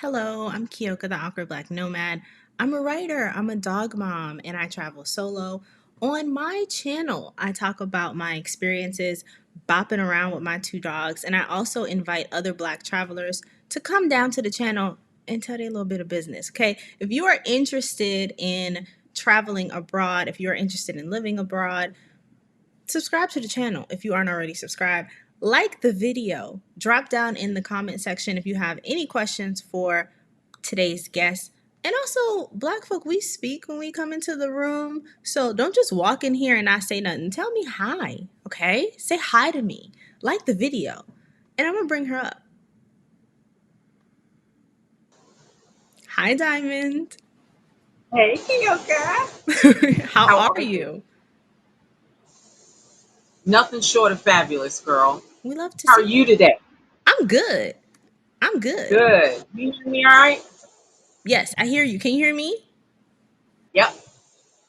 Hello, I'm Keyoka, the Awkward Black Nomad. I'm a writer, I'm a dog mom, and I travel solo. On my channel, I talk about my experiences bopping around with my two dogs, and I also invite other black travelers to come down to the channel and tell their little bit of business. Okay, if you are interested in traveling abroad, if you are interested in living abroad, subscribe to the channel if you aren't already subscribed. Like the video. Drop down in the comment section if you have any questions for today's guest. And also, black folk, we speak when we come into the room. So don't just walk in here and not say nothing. Tell me hi, okay? Say hi to me. Like the video. And I'm going to bring her up. Hi, Diamond. Hey, Keyoka. How How are are you? you? Nothing short of fabulous, girl. We love to How are see you it. today? I'm good. I'm good. Good. You hear me all right? Yes, I hear you. Can you hear me? Yep.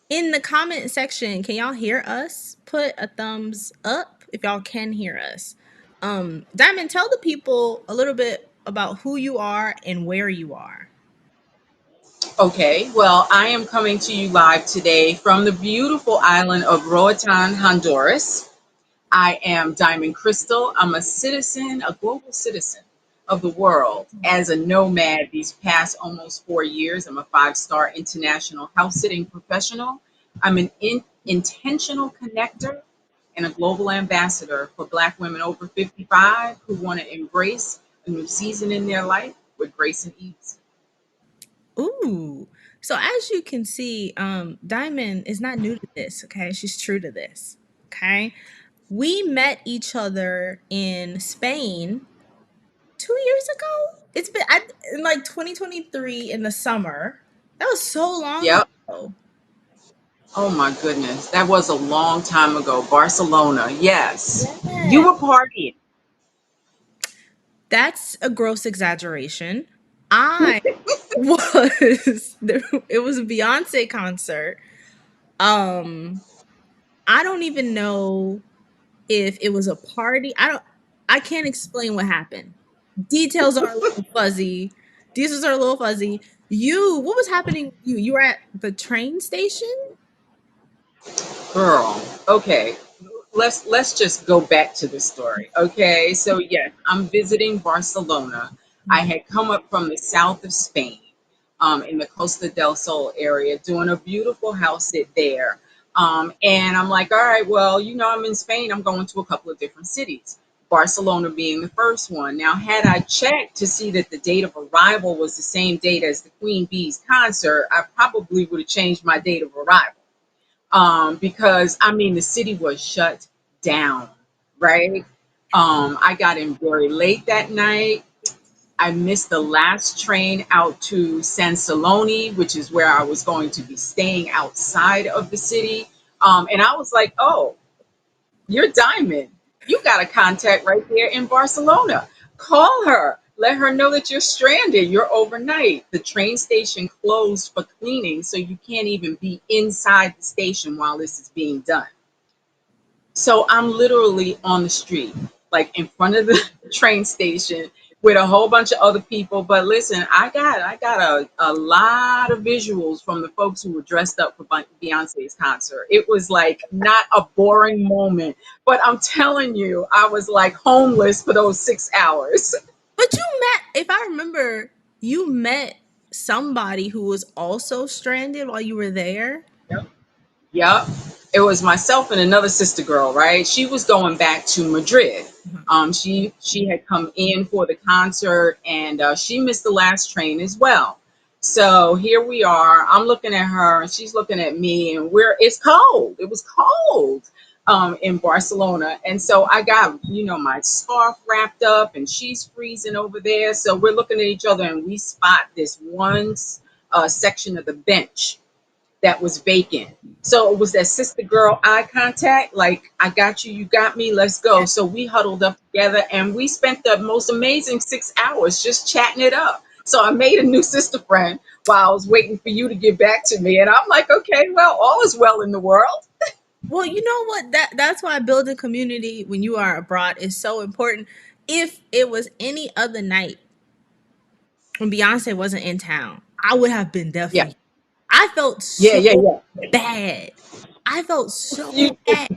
In the comment section, can y'all hear us? Put a thumbs up if y'all can hear us. Diamond, tell the people a little bit about who you are and where you are. Okay. Well, I am coming to you live today from the beautiful island of Roatan, Honduras. I am Diamond Crystal. I'm a citizen, a global citizen of the world. As a nomad these past almost 4 years, I'm a five-star international house sitting professional. I'm an intentional connector and a global ambassador for Black women over 55 who want to embrace a new season in their life with grace and ease. Ooh. So as you can see, Diamond is not new to this, okay? She's true to this. Okay. We met each other in Spain 2 years ago. In like 2023 in the summer. That was so long Yep. ago. Oh my goodness. That was a long time ago. Barcelona. Yes. You Yeah. were partying. That's a gross exaggeration. I was it was a Beyonce concert. Um I don't even know if it was a party. I can't explain what happened. Details are a little fuzzy. Details are a little fuzzy. What was happening with you? You were at the train station? Girl, okay. Let's just go back to the story. Okay. So yes, I'm visiting Barcelona. I Mhm. had come up from the south of Spain, in the Costa del Sol area, doing a beautiful house sit there. And I'm like, all right, well, I'm in Spain. I'm going to a couple of different cities. Barcelona being the first one. Now, had I checked to see that the date of arrival was the same date as the Queen Bee's concert, I probably would have changed my date of arrival, because I mean the city was shut down, right? I got in very late that night. I missed the last train out to San Saloni, which is where I was going to be staying outside of the city. And I was like, oh, you're Diamond. You got a contact right there in Barcelona. Call her. Let her know that you're stranded. You're overnight. The train station closed for cleaning, so you can't even be inside the station while this is being done. So I'm literally on the street, like in front of the train station with a whole bunch of other people. But listen, I got a lot of visuals from the folks who were dressed up for Beyonce's concert. It was like not a boring moment, but I'm telling you, I was like homeless for those 6 hours. But you met, if I remember, you met somebody who was also stranded while you were there. Yep. It was myself and another sister girl, right? She was going back to Madrid. Uh-huh. She had come in for the concert, and she missed the last train as well. So here we are. I'm looking at her and she's looking at me, and it's cold. It was cold in Barcelona. And so I got, my scarf wrapped up and she's freezing over there. So we're looking at each other and we spot this one section of the bench that was vacant. So it was that sister girl eye contact, like, I got you, you got me, let's go. Yeah. So we huddled up together and we spent the most amazing 6 hours just chatting it up. So I made a new sister friend while I was waiting for you to get back to me. And I'm like, okay, well, all is well in the world. Well, you know what? That's why building community when you are abroad is so important. If it was any other night, when Beyonce wasn't in town, I would have been Yeah. definitely. I felt Yeah. so Yeah. Yeah. bad. I felt so You, bad.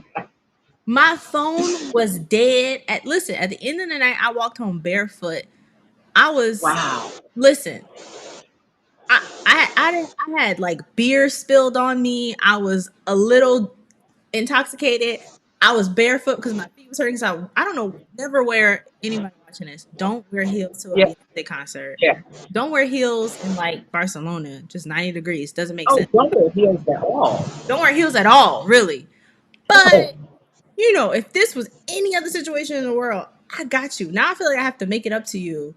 My phone was dead. Listen, at the end of the night, I walked home barefoot. I was wow. listen. I had like beer spilled on me. I was a little intoxicated. I was barefoot because my feet was hurting. So I don't know. Never wear anybody watching this. Don't wear heels to a Yeah. Beyonce concert. Yeah. Don't wear heels in like Barcelona, just 90 degrees. Doesn't make Oh, sense. don't wear heels at all. Don't wear heels at all, really. No. But if this was any other situation in the world, I got you. Now I feel like I have to make it up to you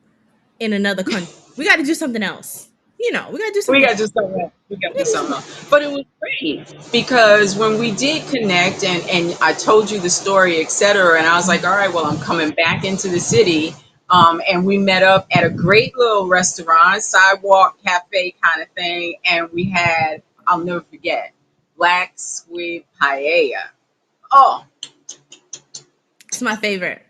in another country. We got to do something else. We got to do We something. got to do something else. We got We to do got to do something something. else. But it was great because when we did connect and I told you the story, etc., and I was like, all right, well, I'm coming back into the city. And we met up at a great little restaurant, sidewalk cafe kind of thing. And we had, I'll never forget, black squid paella. Oh, It's my favorite.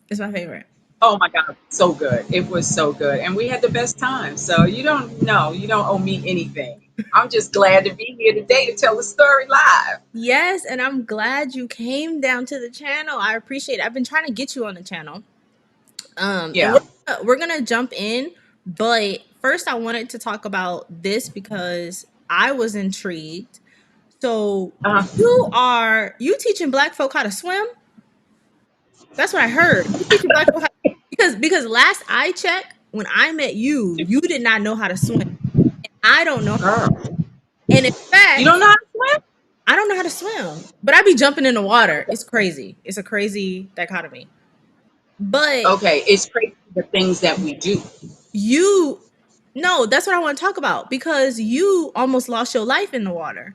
It's my favorite. oh my God, so good. It was so good. And we had the best time. So you don't know, you don't owe me anything. I'm just glad to be here today to tell the story live. Yes, and I'm glad you came down to the channel. I appreciate it. I've been trying to get you on the channel. And Yeah. we're gonna jump in, but first I wanted to talk about this because I was intrigued. So Uh-huh. you teaching black folk how to swim? That's what I heard. You teaching black folk how because last I checked, when I met you, you did not know how to swim. I don't know. Girl, And in you don't fact, know how to swim? I don't know how to swim. But I be jumping in the water. It's crazy. It's a crazy dichotomy. But Okay, it's crazy the things that we do. you no, that's what I want to talk about because you almost lost your life in the water.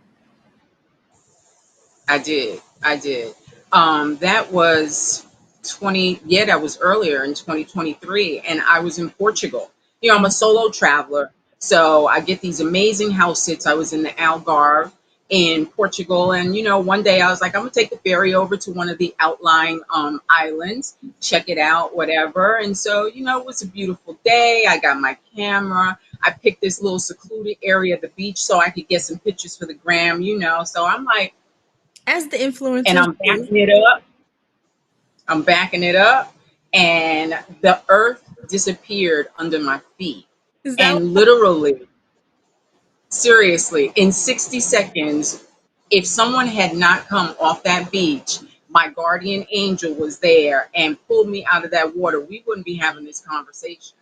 I did. I did. That was 20, yeah, that was earlier in 2023. And I was in Portugal. I'm a solo traveler. So I get these amazing house sits. I was in the Algarve in Portugal. And, one day I was like, I'm going to take the ferry over to one of the outlying islands, check it out, whatever. And so, it was a beautiful day. I got my camera. I picked this little secluded area of the beach so I could get some pictures for the gram. So I'm like, As the and influencers I'm do. backing it up. I'm backing it up, and the earth disappeared under my feet. Is that And literally, seriously, in 60 seconds, if someone had not come off that beach, my guardian angel was there and pulled me out of that water, we wouldn't be having this conversation.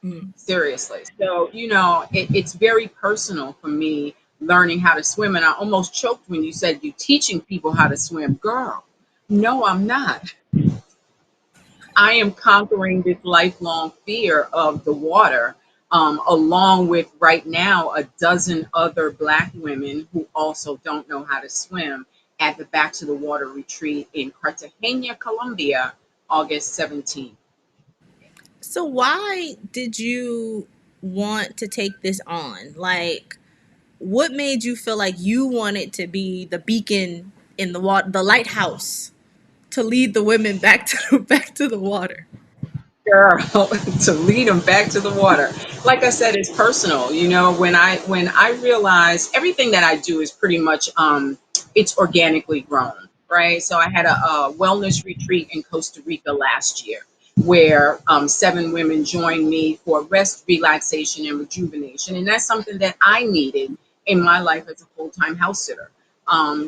mm. Seriously. So, it's very personal for me learning how to swim. And I almost choked when you said you teaching people how to swim. Girl, no, I'm not. I am conquering this lifelong fear of the water, along with right now a dozen other Black women who also don't know how to swim at the Back to the Water retreat in Cartagena, Colombia, August 17th. So why did you want to take this on? Like what made you feel like you wanted to be the beacon in the water, the lighthouse to lead the women back to back to the water? Girl, to lead them back to the water. Like I said, it's personal. When I realize everything that I do is pretty much it's organically grown, right? So I had a wellness retreat in Costa Rica last year where 7 women joined me for rest, relaxation, and rejuvenation, and that's something that I needed in my life as a full-time house sitter.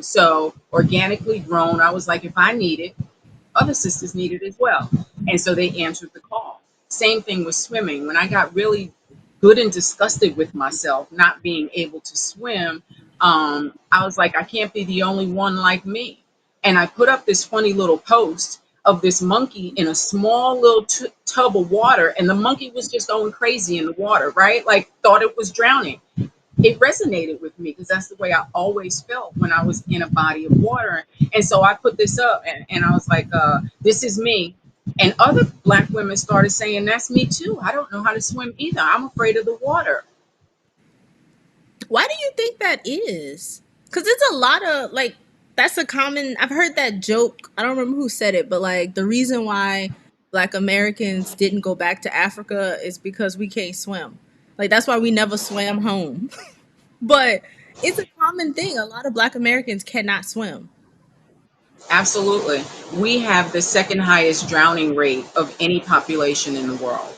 So organically grown, I was like, if I need it, other sisters need it as well. And so they answered the call. Same thing with swimming. When I got really good and disgusted with myself not being able to swim, I was like, I can't be the only one like me. And I put up this funny little post of this monkey in a small little tub of water, and the monkey was just going crazy in the water, right? Like, thought it was drowning. It resonated with me because that's the way I always felt when I was in a body of water. And so I put this up, and I was like, this is me. And other Black women started saying, that's me too. I don't know how to swim either. I'm afraid of the water. Why do you think that is? Because it's a lot of like that's a common. I've heard that joke. I don't remember who said it, but like the reason why Black Americans didn't go back to Africa is because we can't swim. Like that's why we never swam home. But it's a common thing. A lot of Black Americans cannot swim. Absolutely. We have the second highest drowning rate of any population in the world.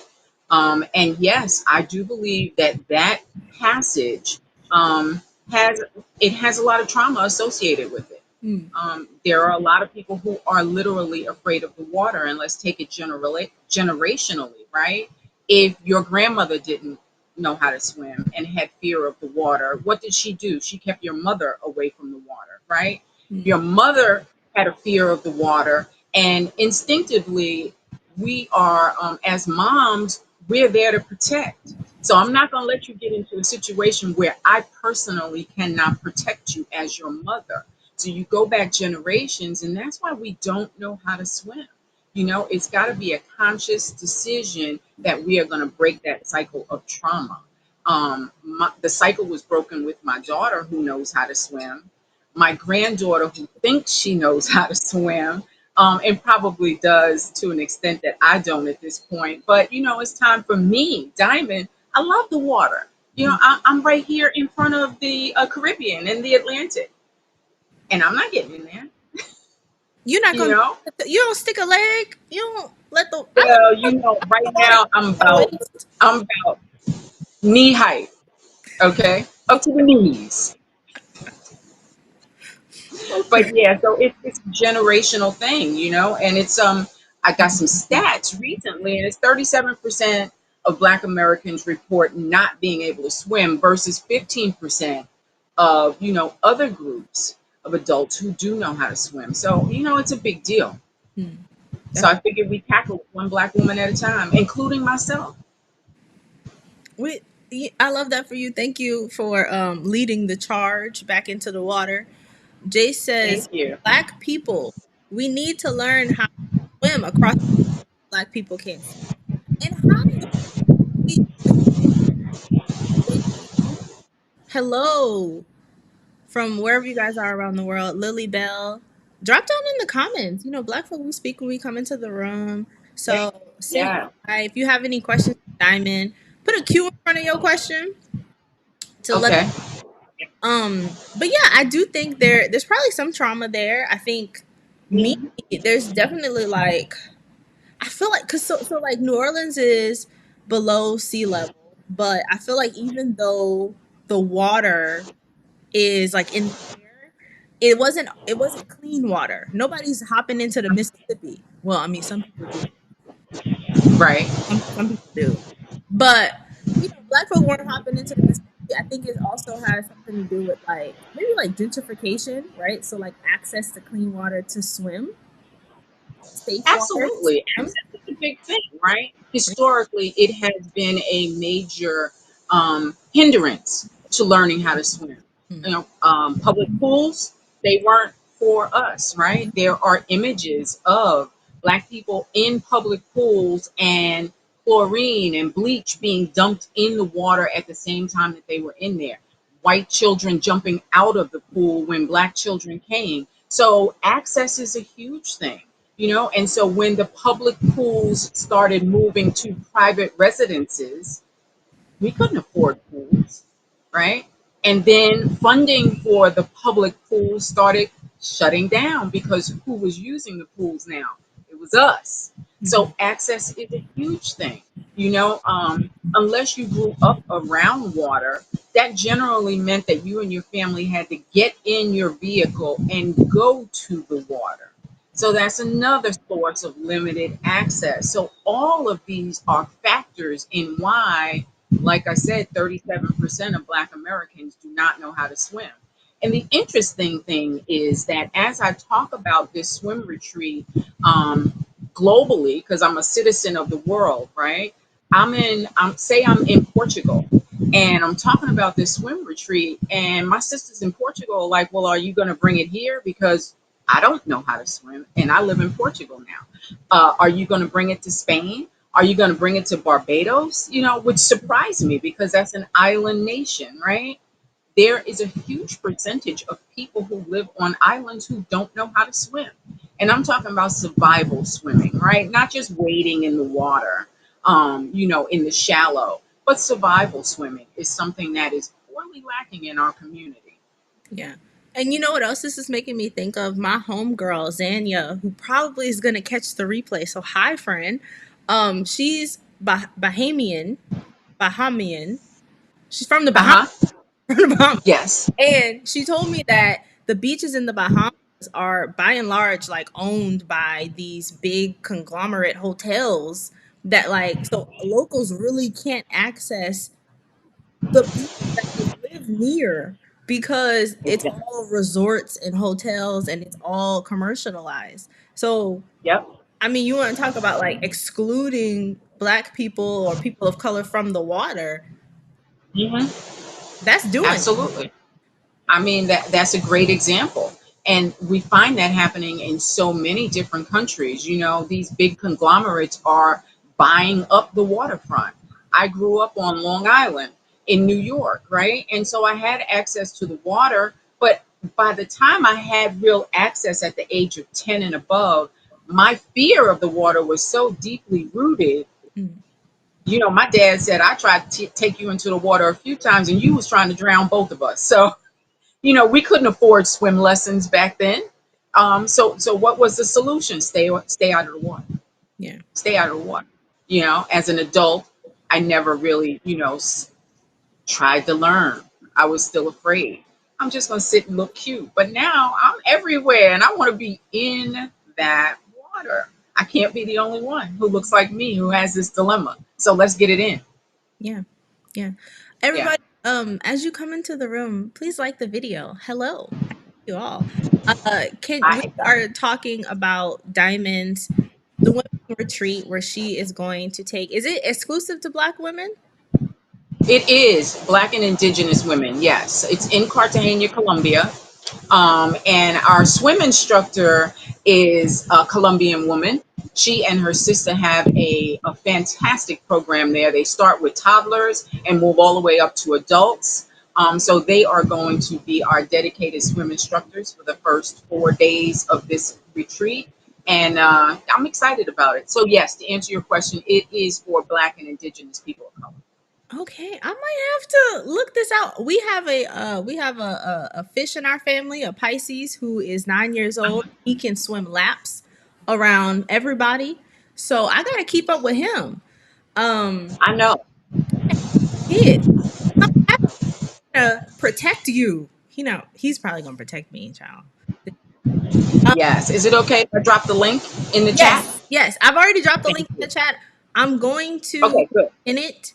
And yes, I do believe that that passage um, has it has a lot of trauma associated with it. Mm, There are a lot of people who are literally afraid of the water, and let's take it generationally, right? If your grandmother didn't know how to swim and had fear of the water, what did she do? She kept your mother away from the water, right? mm, Your mother had a fear of the water, and instinctively, we are, as moms, we're there to protect. So I'm not going to let you get into a situation where I personally cannot protect you as your mother. So you go back generations, and that's why we don't know how to swim. It's got to be a conscious decision that we are going to break that cycle of trauma. The cycle was broken with my daughter who knows how to swim, my granddaughter who thinks she knows how to swim, and probably does to an extent that I don't at this point. But it's time for me, Diamond. I love the water. mm. I'm right here in front of the Caribbean and the Atlantic, and I'm not getting in there. You're not You gonna. know, You don't stick a leg. You don't let the. I let well, the right water now your waist. I'm about knee height. Okay, up to the knees. But Okay. yeah, so it's a generational thing, and it's I got some stats recently, and it's 37% of Black Americans report not being able to swim versus 15% of other groups of adults who do know how to swim. So it's a big deal. Hmm. So That's I figured we tackle it one Black woman at a time, including myself. we. I love that for you. Thank you for leading the charge back into the water. Jay says, Thank you. Black people, we need to learn how to swim across. Black people can't swim. And hi, JP. Hello from wherever you guys are around the world. Lily Bell, drop down in the comments. Black folk, we speak when we come into the room. Yeah. So say Yeah. hi. If you have any questions, Diamond, put a Q in front of your question to let. Okay. But yeah, I do think there's probably some trauma there. I think me, Mhm. there's definitely like I feel like because like New Orleans is below sea level, but I feel like even though the water is like in the air, it wasn't clean water. Nobody's hopping into the Mississippi. Well, I mean some people do. Right. Some people do, but Black folk weren't hopping into the Mississippi. I think it also has something to do with like maybe like gentrification, right? So like access to clean water to swim, safe water to Absolutely. swim. Access is a big thing, right? Historically, it has been a major hindrance to learning how to swim. Public pools, they weren't for us, right? There are images of Black people in public pools and chlorine and bleach being dumped in the water at the same time that they were in there. White children jumping out of the pool when Black children came. So, access is a huge thing. And so when the public pools started moving to private residences, we couldn't afford pools, right? And then funding for the public pools started shutting down because who was using the pools now? It was us. Mhm. So access is a huge thing. Unless you grew up around water, that generally meant that you and your family had to get in your vehicle and go to the water. So that's another source of limited access. So all of these are factors in why, like I said, 37% of Black Americans do not know how to swim. And the interesting thing is that as I talk about this swim retreat globally, because I'm a citizen of the world, right? I'm in Portugal, and I'm talking about this swim retreat, and my sisters in Portugal are like, well, are you going to bring it here? Because I don't know how to swim, and I live in Portugal now. Are you going to bring it to Spain? Are you going to bring it to Barbados? Which surprised me because that's an island nation, right? There is a huge percentage of people who live on islands who don't know how to swim. And I'm talking about survival swimming, right? Not just wading in the water, in the shallow. But survival swimming is something that is poorly lacking in our community. Yeah. And you know what else this is making me think of? My homegirl, Zanya, who probably is going to catch the replay. So, hi, friend. She's Bahamian. She's from the Uh Bahamas. huh. From the Bahamas. Yes. And she told me that the beaches in the Bahamas are by and large like owned by these big conglomerate hotels that like so locals really can't access the beaches that they live near because it's Exactly. all resorts and hotels and it's all commercialized. So, Yep. I mean, you want to talk about like excluding black people or people of color from the water, Hmm. that's doing it. Absolutely. I mean that's a great example. And we find that happening in so many different countries. You know, these big conglomerates are buying up the waterfront. I grew up on Long Island in New York, right? And so I had access to the water, but by the time I had real access at the age of 10 and above, my fear of the water was so deeply rooted. Mm, You know, my dad said I tried to take you into the water a few times and you was trying to drown both of us. So you know, we couldn't afford swim lessons back then. So what was the solution? Stay out of the water. yeah. Stay out of the water. You know, as an adult, I never really, tried to learn. I was still afraid. I'm just gonna sit and look cute. But now I'm everywhere, and I want to be in that water. I can't be the only one who looks like me who has this dilemma. So let's get it in. Yeah. Yeah. Yeah. Everybody, as you come into the room, please like the video. Hello. How are you all? Can we I are talking about Diamond's the women retreat where she is going to take, is it exclusive to black women? It is Black and Indigenous women. Yes, it's in Cartagena, Colombia. And our swim instructor is a Colombian woman. She and her sister have a fantastic program there. They start with toddlers and move all the way up to adults. So they are going to be our dedicated swim instructors for the first 4 days of this retreat. And I'm excited about it. So, yes, to answer your question, it is for Black and Indigenous people of color. Okay, I might have to look this out. We have a fish in our family, a Pisces who is 9 years old. He can swim laps around everybody. So I gotta keep up with him. Um I know. kid, protect you. He's probably gonna protect me, child. Um, Yes. Is it okay if I drop the link in the chat? yes, yes. I've already dropped the Thank link in you. the chat. I'm going to Okay, good. in it.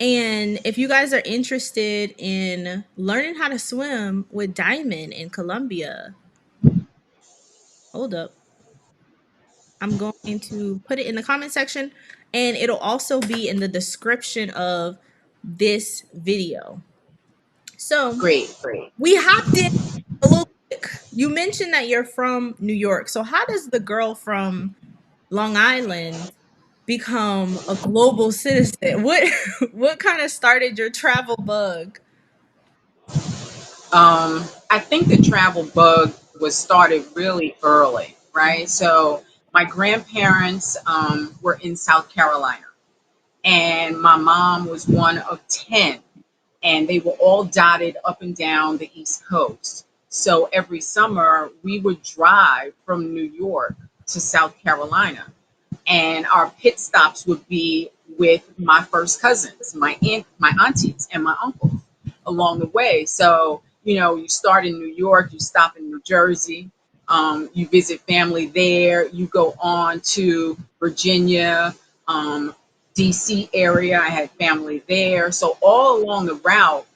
And if you guys are interested in learning how to swim with Diamond in Colombia, hold up. I'm going to put it in the comment section and it'll also be in the description of this video. So Great, great. we hopped in a little quick. You mentioned that you're from New York. So how does the girl from Long Island become a global citizen? What kind of started your travel bug? I think the travel bug was started really early, right? So my grandparents were in South Carolina, and my mom was one of 10, and they were all dotted up and down the East Coast. So every summer we would drive from New York to South Carolina, and our pit stops would be with my first cousins, my aunties, and my uncles along the way. So you start in New York, you stop in New Jersey, you visit family there, you go on to Virginia, DC area. I had family there, so all along the route.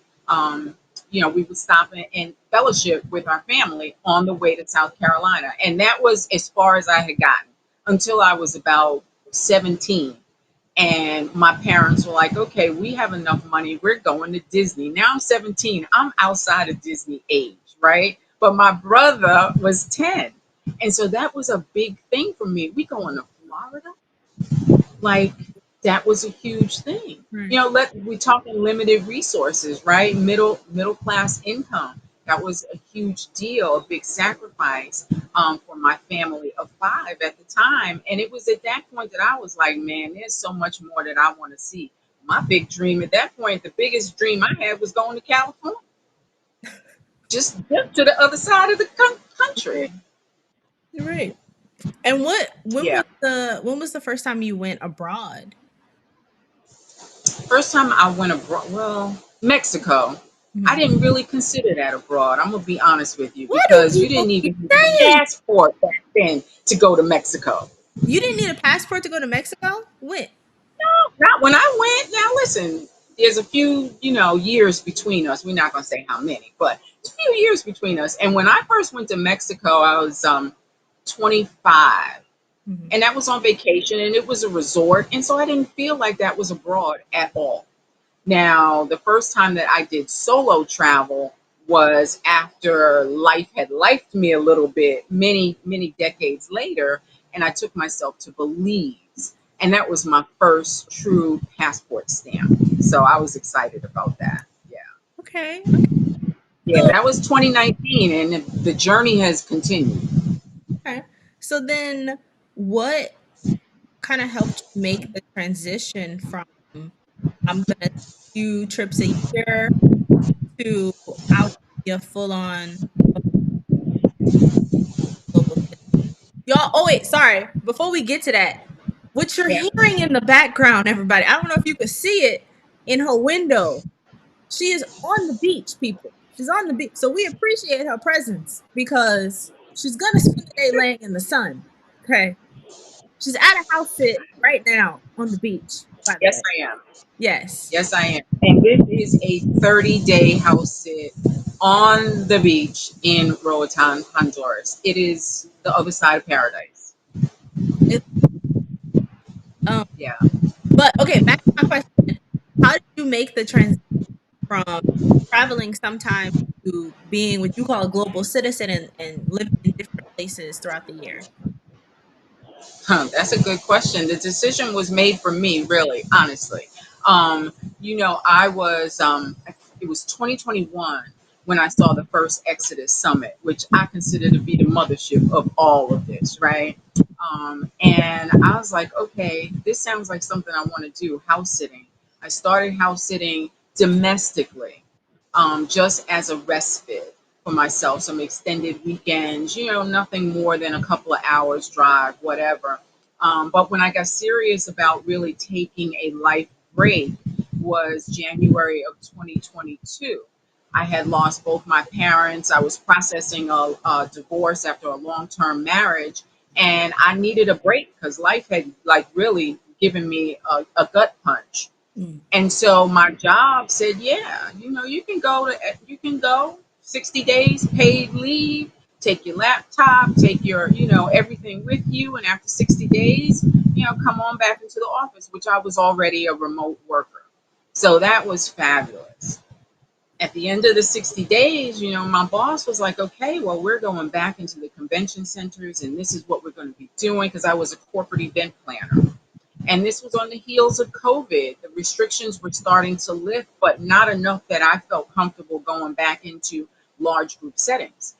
We would stop and fellowship with our family on the way to South Carolina. And that was as far as I had gotten until I was about 17. And my parents were like, okay, we have enough money. We're going to Disney. Now I'm 17. I'm outside of Disney age, right? But my brother was 10. And so that was a big thing for me. We going to Florida? Like that was a huge thing. Right. We talking limited resources, right? Middle class income. That was a huge deal, a big sacrifice for my family of five at the time. And it was at that point that I was like, man, there's so much more that I want to see. My big dream at that point, the biggest dream I had was going to California, just to the other side of the country. Right. Right. And Yeah. when was the first time you went abroad? First time I went abroad, well, Mexico. I Mhm. didn't really consider that abroad. I'm gonna be honest with you What do because you people didn't keep even need a saying? passport back then to go to Mexico. You didn't need a passport to go to Mexico? When? Not when I went. Now listen, there's a few, years between us. We're not gonna say how many, but it's a few years between us. And when I first went to Mexico, I was 25, Mhm. and that was on vacation, and it was a resort, and so I didn't feel like that was abroad at all. Now, the first time that I did solo travel was after life had lifed me a little bit, many, many decades later, and I took myself to Belize. And that was my first true passport stamp. So I was excited about that. Yeah. Okay. Okay. Yeah, So that was 2019, and the journey has continued. okay. So then what kind of helped you make the transition from I'm gonna do trips a year to I want to be a full on global citizen? Y'all, oh wait, sorry. Before we get to that, what you're Yeah. hearing in the background, everybody, I don't know if you could see it in her window. She is on the beach, people. She's on the beach. So we appreciate her presence because she's gonna spend the day laying in the sun. Okay. She's at a house sit right now on the beach, by the Yes, way. I am. Yes. Yes, I am. And this is a 30-day house sit on the beach in Roatan, Honduras. It is the other side of paradise. It, um, Yeah. but okay, back to my question. How did you make the transition from traveling sometimes to being what you call a global citizen and living in different places throughout the year? Huh, that's a good question. The decision was made for me, really, honestly. I was, it was 2021 when I saw the first Exodus Summit, which I consider to be the mothership of all of this, right? And I was like, okay, this sounds like something I want to do, house sitting. I started house sitting domestically, just as a respite for myself, some extended weekends, nothing more than a couple of hours drive, whatever. But when I got serious about really taking a life break was January of 2022. I had lost both my parents. I was processing a divorce after a long-term marriage, and I needed a break because life had like really given me a gut punch. Mm. And so my job said, yeah, you can go 60 days paid leave, take your laptop, take your, everything with you. And after 60 days, come on back into the office, which I was already a remote worker. So that was fabulous. At the end of the 60 days, my boss was like, okay, well, we're going back into the convention centers and this is what we're going to be doing because I was a corporate event planner. And this was on the heels of COVID. The restrictions were starting to lift, but not enough that I felt comfortable going back into large group settings.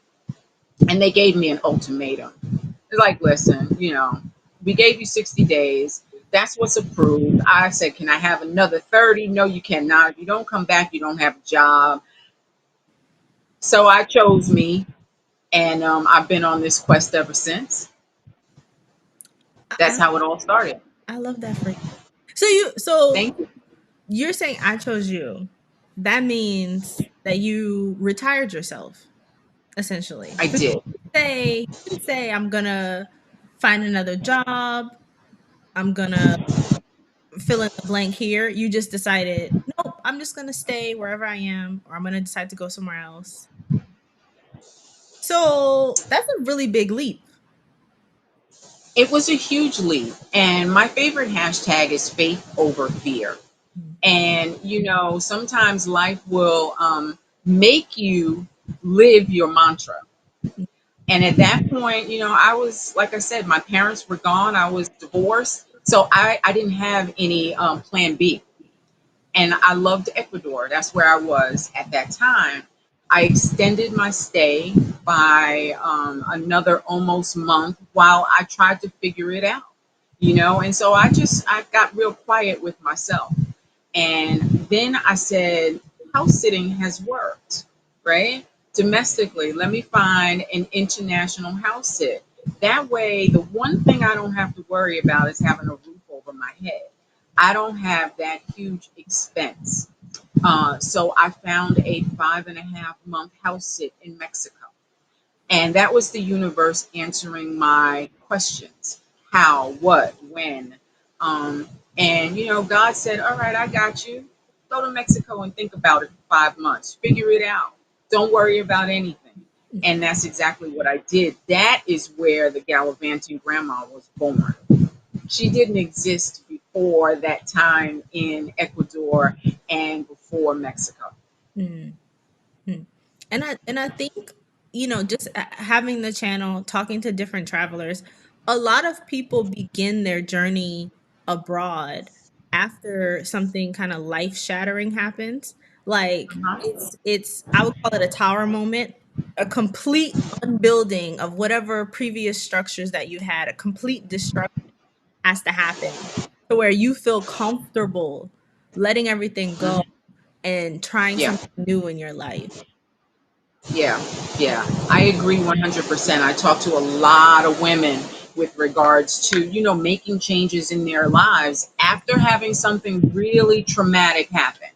And they gave me an ultimatum. They're like, listen, we gave you 60 days. That's what's approved. I said, can I have another 30? No, you cannot. If you don't come back, you don't have a job. So I chose me, and I've been on this quest ever since. I, That's I how it all started. I love that for you. So Thank you. you're saying I chose you. That means that you retired yourself, essentially. I 'Cause did. you didn't say I'm gonna find another job, I'm gonna fill in the blank here. You just decided, nope, I'm just gonna stay wherever I am, or I'm gonna decide to go somewhere else. So that's a really big leap. It was a huge leap. And my favorite hashtag is faith over fear. Mm, And, sometimes life will make you live your mantra. mm, And at that point, I was, like I said, my parents were gone. I was divorced. So I didn't have any plan B. And I loved Ecuador. That's where I was at that time. I extended my stay by another almost month while I tried to figure it out, and so I got real quiet with myself. And then I said, house sitting has worked, right? Domestically, let me find an international house sit. That way, the one thing I don't have to worry about is having a roof over my head. I don't have that huge expense. So I found a 5.5 month house sit in Mexico. And that was the universe answering my questions: how, what, when. Um, and, God said, all right, I got you. Go to Mexico and think about it for 5 months. Figure it out. Don't worry about anything. And that's exactly what I did. That is where the Gallivanting grandma was born. She didn't exist before that time in Ecuador and before Mexico. Mm. Hmm. And I think, just having the channel, talking to different travelers, a lot of people begin their journey abroad after something kind of life shattering happens. Like Uh-huh. it's I would call it a tower moment, a complete unbuilding of whatever previous structures that you had, a complete destruction has to happen to where you feel comfortable letting everything go Mhm. and trying Yeah. something new in your life. Yeah, yeah, I agree 100%. I talk to a lot of women with regards to, making changes in their lives after having something really traumatic happen.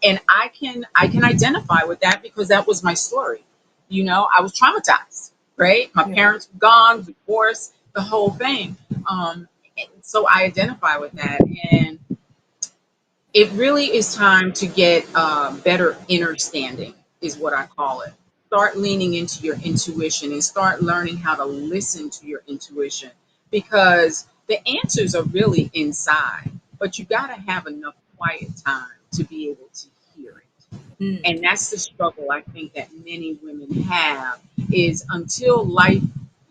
And I can identify with that because that was my story. I was traumatized, right? My Yeah. parents were gone, divorce, the whole thing. And so I identify with that. And it really is time to get better inner standing, is what I call it. Start leaning into your intuition and start learning how to listen to your intuition, because the answers are really inside, but you got to have enough quiet time to be able to hear it. Mm, And that's the struggle I think that many women have, is until life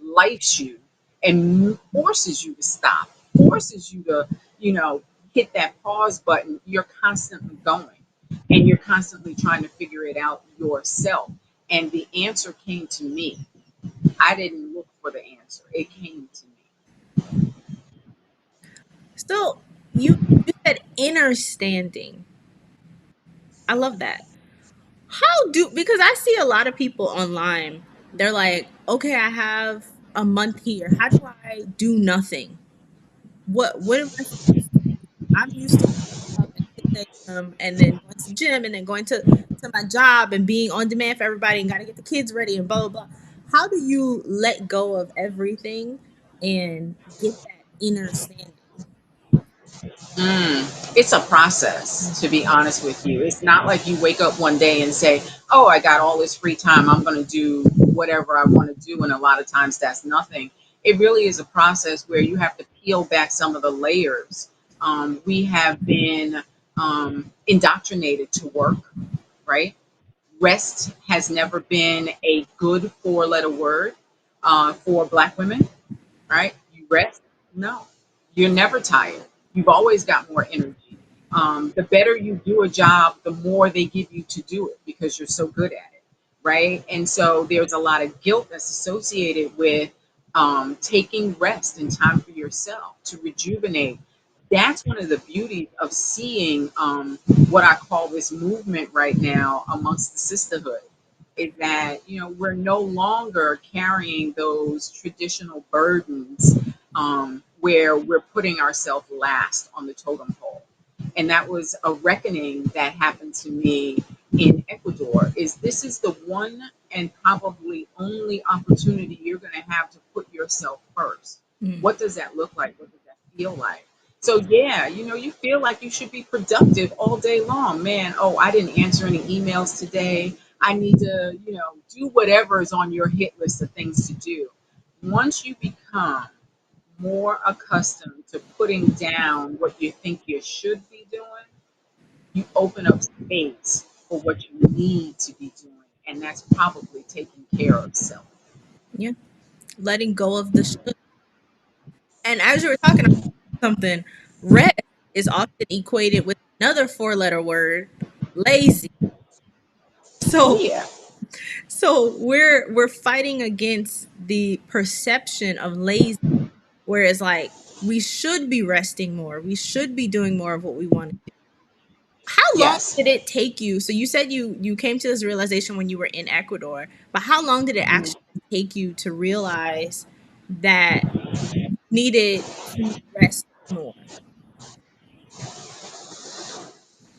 lifes you and forces you to stop, forces you to, you know, hit that pause button, you're constantly going and you're constantly trying to figure it out yourself. And the answer came to me. I didn't look for the answer. It came to me. so you said inner standing. I love that. How do because I see a lot of people online. They're like, okay, I have a month here. How do I do nothing? What am I supposed to do? I'm used to waking up at 6 a.m. and then going to the gym and then going to my job and being on demand for everybody and gotta get the kids ready and blah blah blah. How do you let go of everything and get that inner standing? It's a process, to be honest with you. It's not like you wake up one day and say, oh, I got all this free time. I'm going to do whatever I want to do. And a lot of times that's nothing. It really is a process where you have to peel back some of the layers. We have been indoctrinated to work, right? Rest has never been a good four-letter word for Black women, right? You rest? No, you're never tired. You've always got more energy. The better you do a job, the more they give you to do it because you're so good at it, right? And so there's a lot of guilt that's associated with taking rest and time for yourself to rejuvenate. That's one of the beauties of seeing what I call this movement right now amongst the sisterhood, is that we're no longer carrying those traditional burdens, where we're putting ourselves last on the totem pole. And that was a reckoning that happened to me in Ecuador. Is this is the one and probably only opportunity you're going to have to put yourself first. Mm. What does that look like? What does that feel like? So yeah, you feel like you should be productive all day long. Man, oh, I didn't answer any emails today. I need to, do whatever is on your hit list of things to do. Once you become more accustomed to putting down what you think you should be doing, you open up space for what you need to be doing. And that's probably taking care of self. Yeah, letting go of the should. And as you were talking about something, rest is often equated with another four-letter word, lazy. Oh, So yeah. we're fighting against the perception of lazy, whereas like we should be resting more. We should be doing more of what we want to do. How long Yes. did it take you? So you said you came to this realization when you were in Ecuador, but how long did it Mhm. actually take you to realize that you needed to rest more?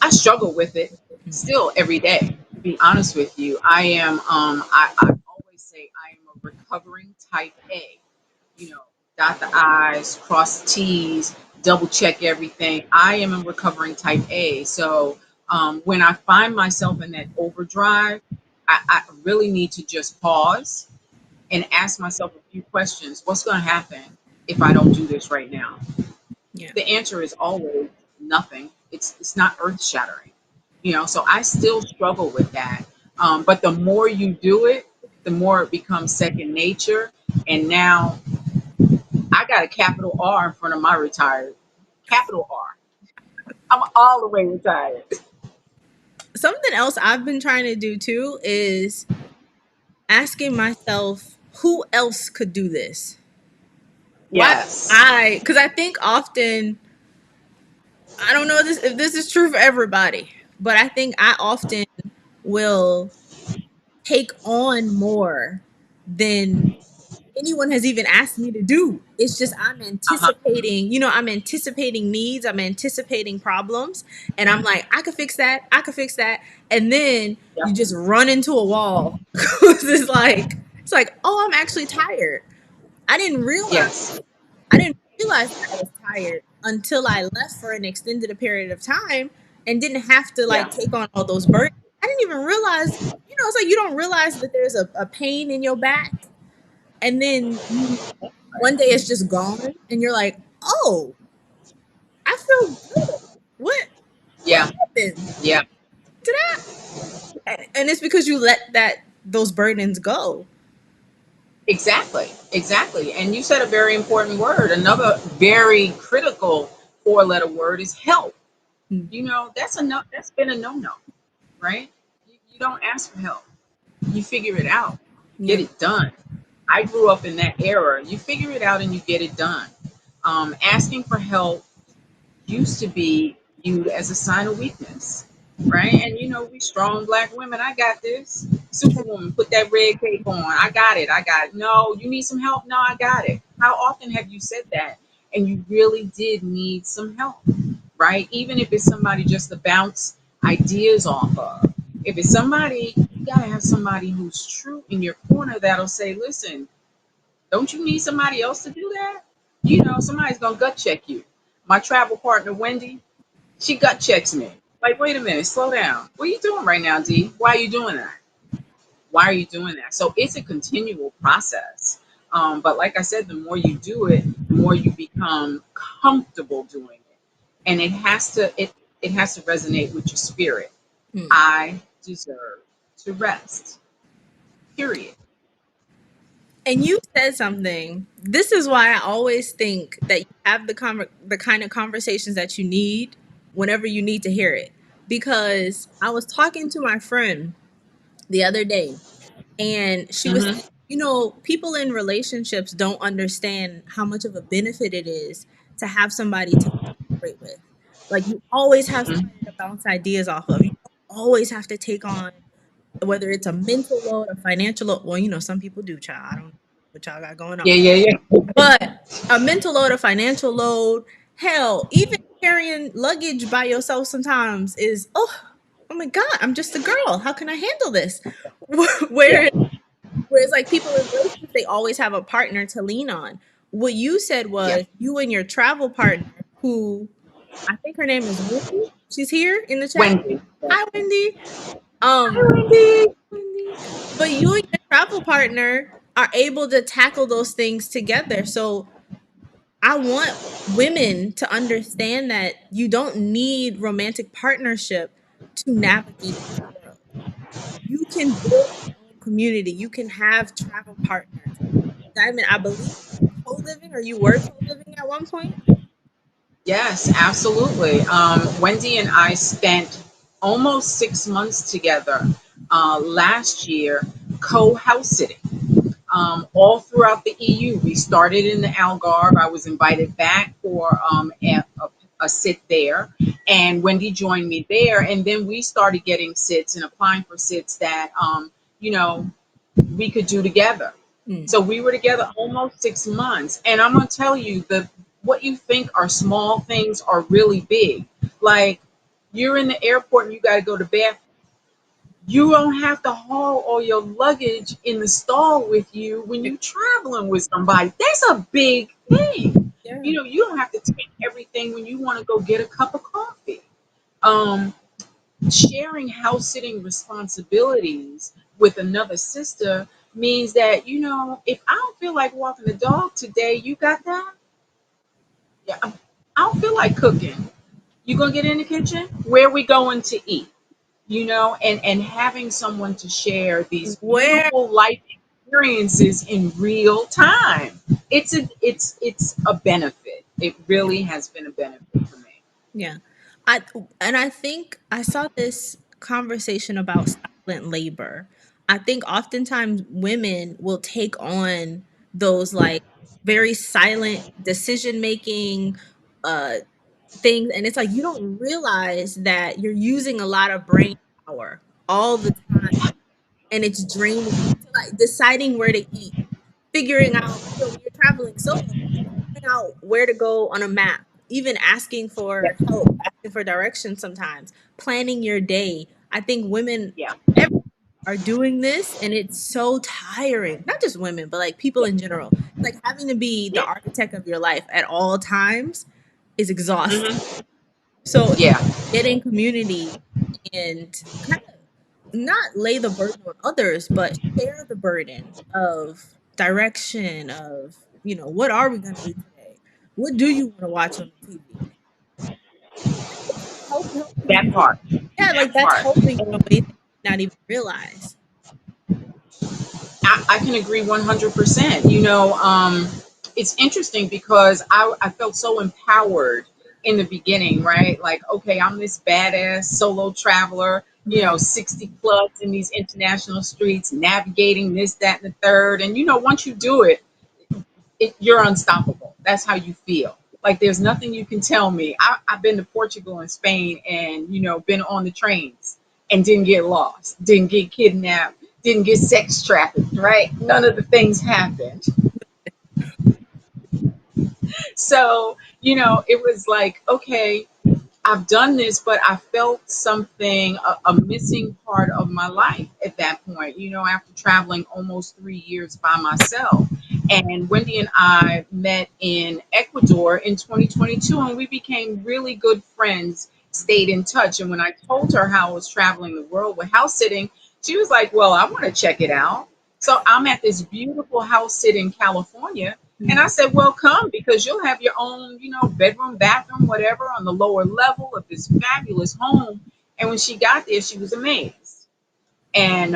I struggle with it still every day. To be honest with you, I always say I am a recovering type A. You know, dot the I's, cross the T's, double check everything. I am a recovering type A. So when I find myself in that overdrive, I really need to just pause and ask myself a few questions. What's going to happen if I don't do this right now? Yeah. The answer is always nothing. It's not earth shattering, So I still struggle with that. But the more you do it, the more it becomes second nature. And now I got a capital R in front of my retired. Capital R. I'm all the way retired. Something else I've been trying to do too is asking myself who else could do this? Why Yes. cuz I think often I don't know this if this is true for everybody, but I think I often will take on more than anyone has even asked me to do. It's just I'm Uh huh. anticipating, I'm anticipating needs, I'm anticipating problems, and I'm like, I could fix that, I could fix that, and then you Yep. just run into a wall. 'Cause it's like, oh, I'm actually tired. I didn't realize Yes. I didn't realize that I was tired until I left for an extended period of time and didn't have to Yeah. like take on all those burdens. I didn't even realize, it's like you don't realize that there's a pain in your back, and then you one day it's just gone and you're like, oh, I feel good. What Yeah. happened Yeah. to that? And it's because you let those burdens go. Exactly. Exactly. And you said a very important word. Another very critical four-letter word is help. Mm. That's a no. That's been a no-no, right? You don't ask for help. You figure it out. You get Yeah. it done. I grew up in that era. You figure it out and you get it done. Asking for help used to be viewed as a sign of weakness, right? And we strong black women. I got this. Superwoman, put that red cape on. I got it. I got it. No, you need some help. No, I got it. How often have you said that? And you really did need some help, right? Even if it's somebody just to bounce ideas off of. If it's somebody, you gotta have somebody who's true in your corner that'll say, listen, don't you need somebody else to do that? Somebody's gonna gut check you. My travel partner, Wendy, she gut checks me. Like, wait a minute, slow down. What are you doing right now, D? Why are you doing that? Why are you doing that? So it's a continual process. But like I said, the more you do it, the more you become comfortable doing it. And it has to resonate with your spirit. Hmm. I deserve to rest. Period. And you said something. This is why I always think that you have the kind of conversations that you need whenever you need to hear it. Because I was talking to my friend the other day, and she was Mm-hmm. saying, people in relationships don't understand how much of a benefit it is to have somebody to collaborate with. Like, you always have Mm-hmm. somebody to bounce ideas off of. You don't always have to take on, whether it's a mental load, a financial load. Well, some people do, child. I don't know what y'all got going on. Yeah, yeah, yeah. But a mental load, a financial load, hell, even carrying luggage by yourself sometimes is, oh my God, I'm just a girl. How can I handle this? Yeah. Where Whereas like people in relationships, they always have a partner to lean on. What you said Yeah. was you and your travel partner, who I think her name is Wendy. She's here in the chat. Wendy. Hi, Wendy. Hi, Um, Wendy. Wendy. But you and your travel partner are able to tackle those things together. So I want women to understand that you don't need romantic partnership to navigate this world. You can build your own community. You can have travel partners. Diamond, I believe you're co-living or you were co-living at one point. Yes, absolutely. Wendy and I spent almost 6 months together last year, co-house sitting. All throughout the EU. We started in the Algarve. I was invited back for a a sit there, and Wendy joined me there, and then we started getting sits and applying for sits that you know we could do together. Mm. So we were together almost 6 months, and I'm gonna tell you, the what you think are small things are really big. Like, you're in the airport and you got to go to bed, you don't have to haul all your luggage in the stall with you when you're traveling with somebody. That's a big thing. Yeah. You don't have to take everything when you want to go get a cup of coffee. Um, Sharing house sitting responsibilities with another sister means that, if I don't feel like walking the dog today, you got that? Yeah, I don't feel like cooking. You gonna get in the kitchen? Where we going to eat? And having someone to share these Where? beautiful life experiences in real time. It's a benefit. It Yeah. really has been a benefit for me. Yeah. I and I think I saw this conversation about silent labor. I think oftentimes women will take on those like very silent decision making uh things, and it's like you don't realize that you're using a lot of brain power all the time, and it's draining you. So like deciding where to eat, figuring out, when you're traveling solo, figuring out where to go on a map, even asking for Yeah, help, asking for directions sometimes, planning your day. I think women yeah, every are doing this, and it's so tiring. Not just women, but like people yeah, in general. Like having to be the yeah. architect of your life at all times is exhausting. Hmm. So Yeah, get in community and kind of not lay the burden on others, but share the burden of direction of, what are we going to eat today? What do you want to watch on the TV? It's helping that you. part. Yeah, like That that's part. helping you in And ways that you not even realize. I can agree 100%. It's interesting because I felt so empowered in the beginning, right? Like, okay, I'm this badass solo traveler, Right. 60 plus in these international streets, navigating this, that, and the third. And, once you do it, you're unstoppable. That's how you feel. Like, there's nothing you can tell me. I've been to Portugal and Spain, and been on the trains and didn't get lost, didn't get kidnapped, didn't get sex trafficked. Right? None of the things happened. So it was like, okay, I've done this, but I felt something, a missing part of my life at that point, after traveling almost 3 years by myself. And Wendy and I met in Ecuador in 2022, and we became really good friends, stayed in touch. And when I told her how I was traveling the world with house sitting, she was like, well, I want to check it out. So I'm at this beautiful house sit in California, and Mm. I said, well, come, because you'll have your own, bedroom, bathroom, whatever, on the lower level of this fabulous home. And when she got there, she was amazed. And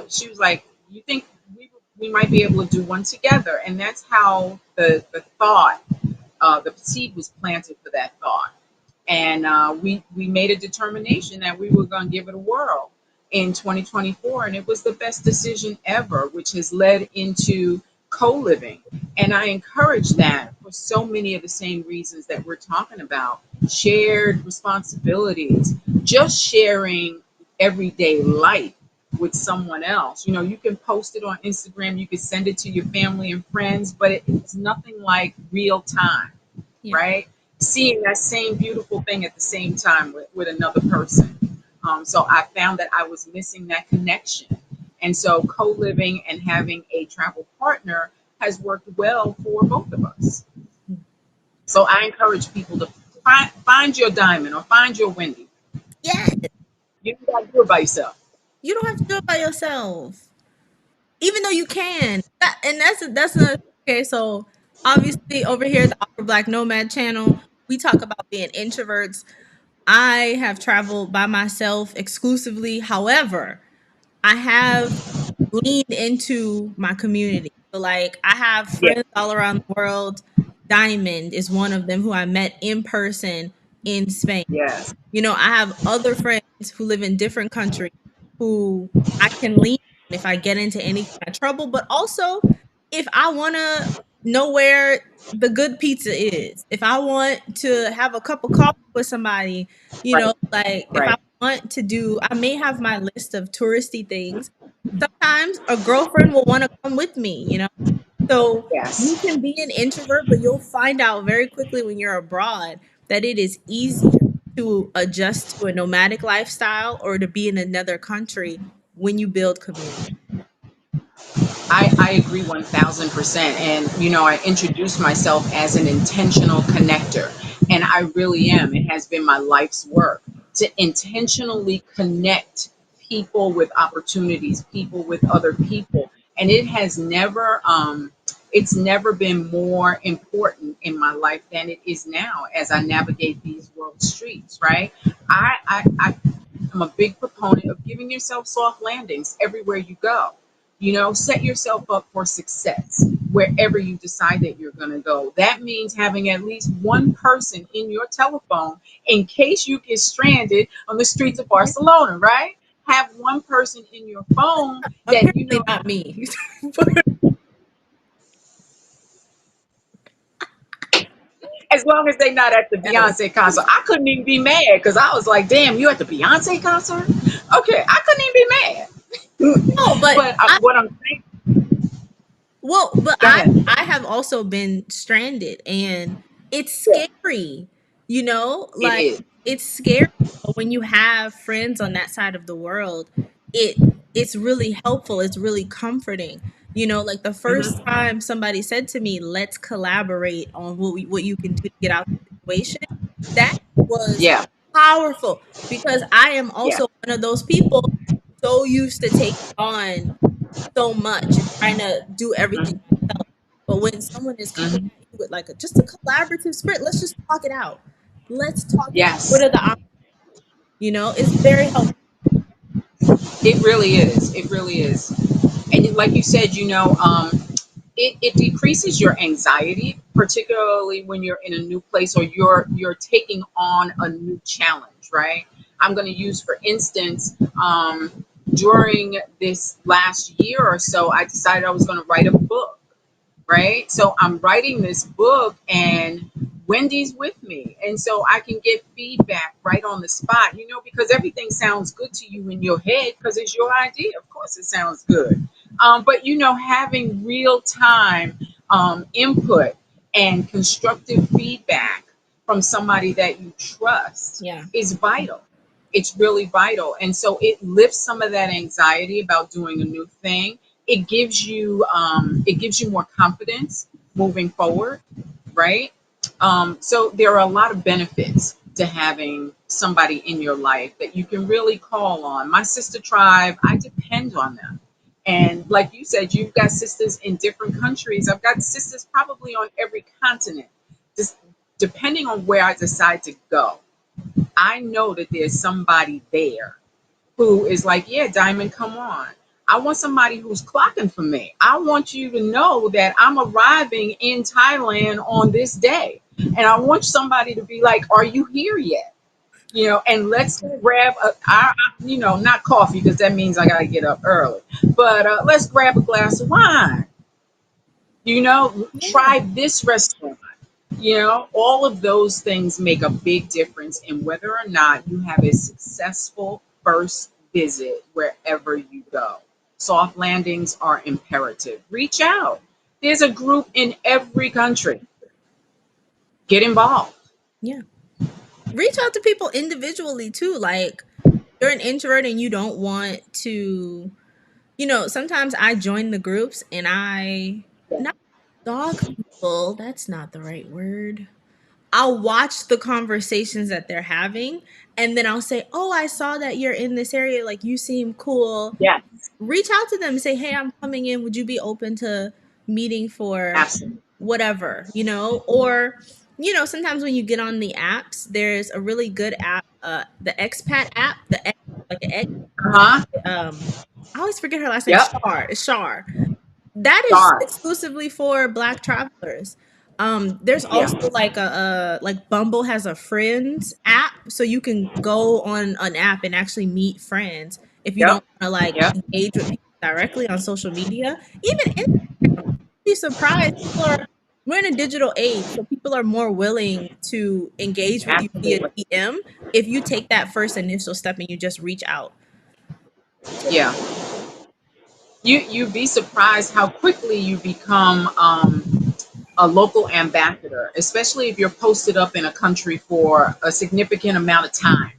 she was like, you think we might be able to do one together? And that's how the thought, the seed was planted for that thought. And we made a determination that we were going to give it a whirl in 2024, and it was the best decision ever, which has led into co-living. And I encourage that for so many of the same reasons that we're talking about: shared responsibilities, just sharing everyday life with someone else. You can post it on Instagram, you can send it to your family and friends, but it's nothing like real time, Yeah. right? Seeing that same beautiful thing at the same time with another person. So I found that I was missing that connection. And so co living and having a travel partner has worked well for both of us. So I encourage people to find your diamond or find your Wendy. Yeah. You don't got to do it by yourself. You don't have to do it by yourself. Even though you can. And that's another okay, so obviously over here at the Awkward Black Nomad channel, we talk about being introverts. I have traveled by myself exclusively. However, I have leaned into my community. So like I have Yeah. friends all around the world. Diamond is one of them who I met in person in Spain. Yes. I have other friends who live in different countries who I can lean on if I get into any kind of trouble, but also if I want to know where the good pizza is. If I want to have a cup of coffee with somebody, Right. like if I Right. want to do, I may have my list of touristy things. Sometimes a girlfriend will want to come with me. So you Yes. can be an introvert, but you'll find out very quickly when you're abroad that it is easier to adjust to a nomadic lifestyle or to be in another country when you build community. I agree 1000%. And, I introduced myself as an intentional connector. And I really am. It has been my life's work to intentionally connect people with opportunities, people with other people. And it's never been more important in my life than it is now as I navigate these world streets, right? I'm a big proponent of giving yourself soft landings everywhere you go. Set yourself up for success wherever you decide that you're going to go. That means having at least one person in your telephone in case you get stranded on the streets of Barcelona, right? Have one person in your phone that Apparently not me. as long as they're not at the Yes. Beyonce concert. I couldn't even be mad because I was like, damn, you at the Beyonce concert? Okay, I couldn't even be No, mad. But what I'm saying, well, but go I ahead. I have also been stranded and it's Yeah, scary, it like is. it's scary, but when you have friends on that side of the world, it's really helpful, it's really comforting. Like the first Hmm. time somebody said to me, "Let's collaborate on what you can do to get out of the situation." That was Yeah, powerful because I am yeah. also one of those people so used to taking on so much and trying to do everything Hmm. myself. But when someone is coming Hmm. at you with like just a collaborative spirit, let's just talk it out. Let's talk it out. What Yes, are the options? It's very helpful. it really is. It really is. And like you said, it decreases your anxiety, particularly when you're in a new place or you're taking on a new challenge, right? I'm going to use, for instance, during this last year or so, I decided I was going to write a book, right? So I'm writing this book and Wendy's with me. And so I can get feedback right on the spot, because everything sounds good to you in your head because it's your idea. Of course, it sounds good. But, having real time input and constructive feedback from somebody that you trust Yeah. is vital. It's really vital. And so it lifts some of that anxiety about doing a new thing. It gives you more confidence moving forward, right? So there are a lot of benefits to having somebody in your life that you can really call on. My sister tribe, I depend on them. And like you said, you've got sisters in different countries. I've got sisters probably on every continent. Just depending on where I decide to go, I know that there's somebody there who is like, yeah, Diamond, come on. I want somebody who's clocking for me. I want you to know that I'm arriving in Thailand on this day. And I want somebody to be like, are you here yet? And let's grab not coffee because that means I got to get up early, but let's grab a glass of wine. Yeah. Try this restaurant. All of those things make a big difference in whether or not you have a successful first visit wherever you go. Soft landings are imperative. Reach out. There's a group in every country. Get involved. Yeah. Reach out to people individually too. Like you're an introvert and you don't want to, sometimes I join the groups and I Yeah. not dog people, that's not the right word. I'll watch the conversations that they're having and then I'll say, "Oh, I saw that you're in this area. Like you seem cool." Yeah, Reach out to them and say, "Hey, I'm coming in. Would you be open to meeting for absolutely. whatever?" Or sometimes when you get on the apps, there's a really good app, the expat app, the X, like an X, Uh-huh. I always forget her last name. Yep. Shar. It's Shar. That is Star. exclusively for Black travelers. There's Yeah. also like like Bumble has a friends app, so you can go on an app and actually meet friends if you don't Yep. want to like Yep. engage with people directly on social media. Even Instagram, you'd be surprised. we're in a digital age, so people are more willing to engage with you via Absolutely. DM if you take that first initial step and you just reach out to them. Yeah. You'd be surprised how quickly you become a local ambassador, especially if you're posted up in a country for a significant amount of time.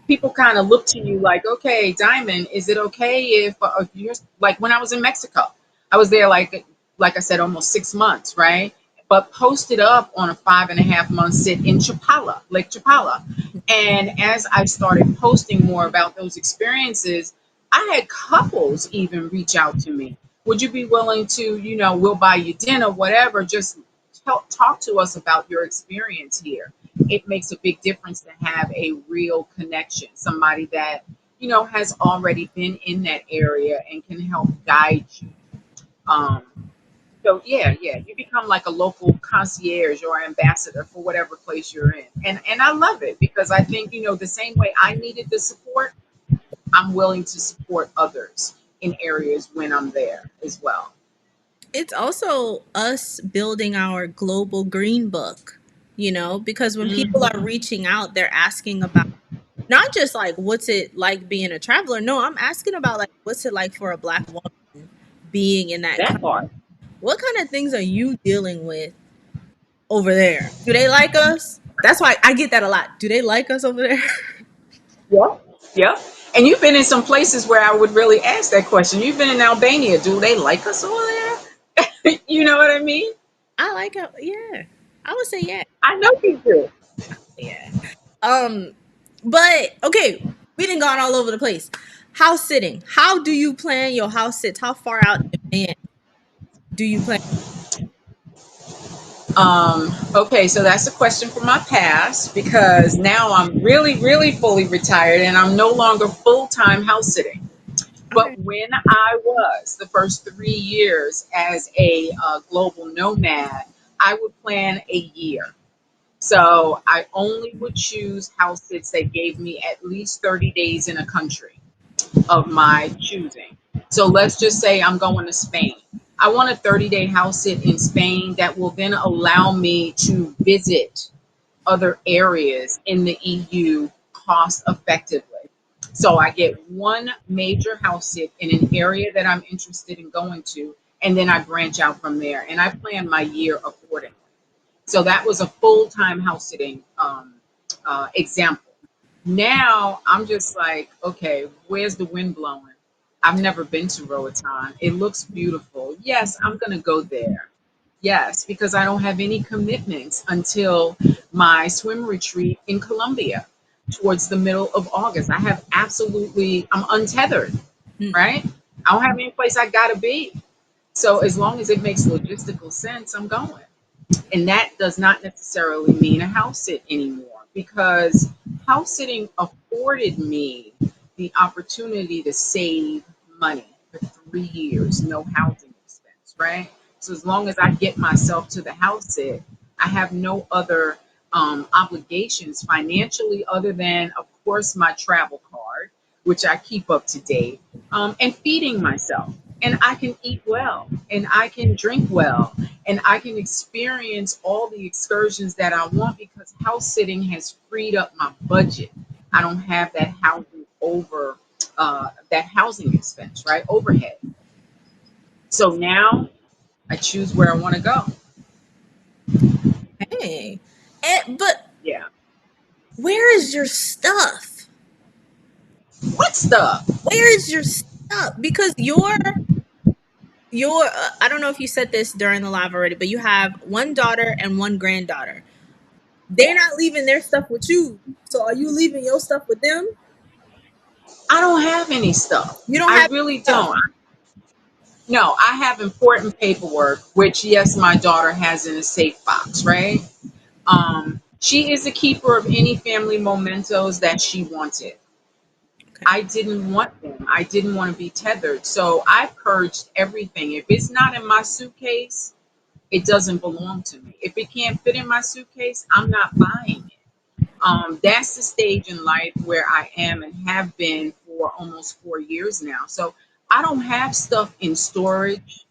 People kind of look to you like, okay, Diamond, is it okay if you're like when I was in Mexico, I was there like I said, almost 6 months, right? But posted up on a 5.5 month sit in Chapala, Lake Chapala. And as I started posting more about those experiences, I had couples even reach out to me. Would you be willing to, we'll buy you dinner, whatever, just talk to us about your experience here. It makes a big difference to have a real connection, somebody that has already been in that area and can help guide you. um, so yeah, you become like a local concierge or ambassador for whatever place you're in, and I love it because I think the same way I needed the support, I'm willing to support others in areas when I'm there as well. It's also us building our global green book, because when people are Mhm. reaching out, they're asking about not just like what's it like being a traveler. No, I'm asking about like what's it like for a black woman being in that That country. part. What kind of things are you dealing with over there? Do they like us? That's why I get that a lot. Do they like us over there? Yeah. Yeah. And you've been in some places where I would really ask that question. You've been in Albania. Do they like us over there? You know what I mean? I like it. Yeah. I would say yeah. I know you do. Yeah. Um, but okay, we didn't gone all over the place. House sitting. How do you plan your house sits? How far out in advance do you plan? Okay, so that's a question from my past because now I'm really, really fully retired and I'm no longer full time house sitting. Okay. But when I was the first 3 years as a global nomad, I would plan a year. So I only would choose house sits that gave me at least 30 days in a country of my choosing. So let's just say I'm going to Spain. I want a 30-day house sit in Spain that will then allow me to visit other areas in the EU cost effectively. So I get one major house sit in an area that I'm interested in going to, and then I branch out from there. And I plan my year accordingly. So that was a full time house sitting example. Now I'm just like, okay, where's the wind blowing? I've never been to Roatan. It looks beautiful. Yes, I'm going to go there. Yes, because I don't have any commitments until my swim retreat in Colombia towards the middle of August. I'm untethered, Hmm. right? I don't have any place I got to be. So as long as it makes logistical sense, I'm going. And that does not necessarily mean a house sit anymore because house sitting afforded me the opportunity to save money for 3 years, no housing expense, right? So as long as I get myself to the house sit, I have no other obligations financially other than, of course, my travel card, which I keep up to date, and feeding myself. And I can eat well and I can drink well and I can experience all the excursions that I want because house sitting has freed up my budget. I don't have that housing expense, right? Overhead. So now I choose where I want to go. Hey. But Yeah. where is your stuff? What stuff? Where is your stuff? Because I don't know if you said this during the live already, but you have one daughter and one granddaughter. They're not Yes. leaving their stuff with you. So are you leaving your stuff with them? I don't have any stuff. You don't I have really any stuff. don't. No, I have important paperwork, which yes, my daughter has in a safe box, right? She is a keeper of any family mementos that she wanted. Okay. I didn't want them. I didn't want to be tethered. So I purged everything. If it's not in my suitcase, it doesn't belong to me. If it can't fit in my suitcase, I'm not buying it. That's the stage in life where I am and have been for almost 4 years now. So I don't have stuff in storage.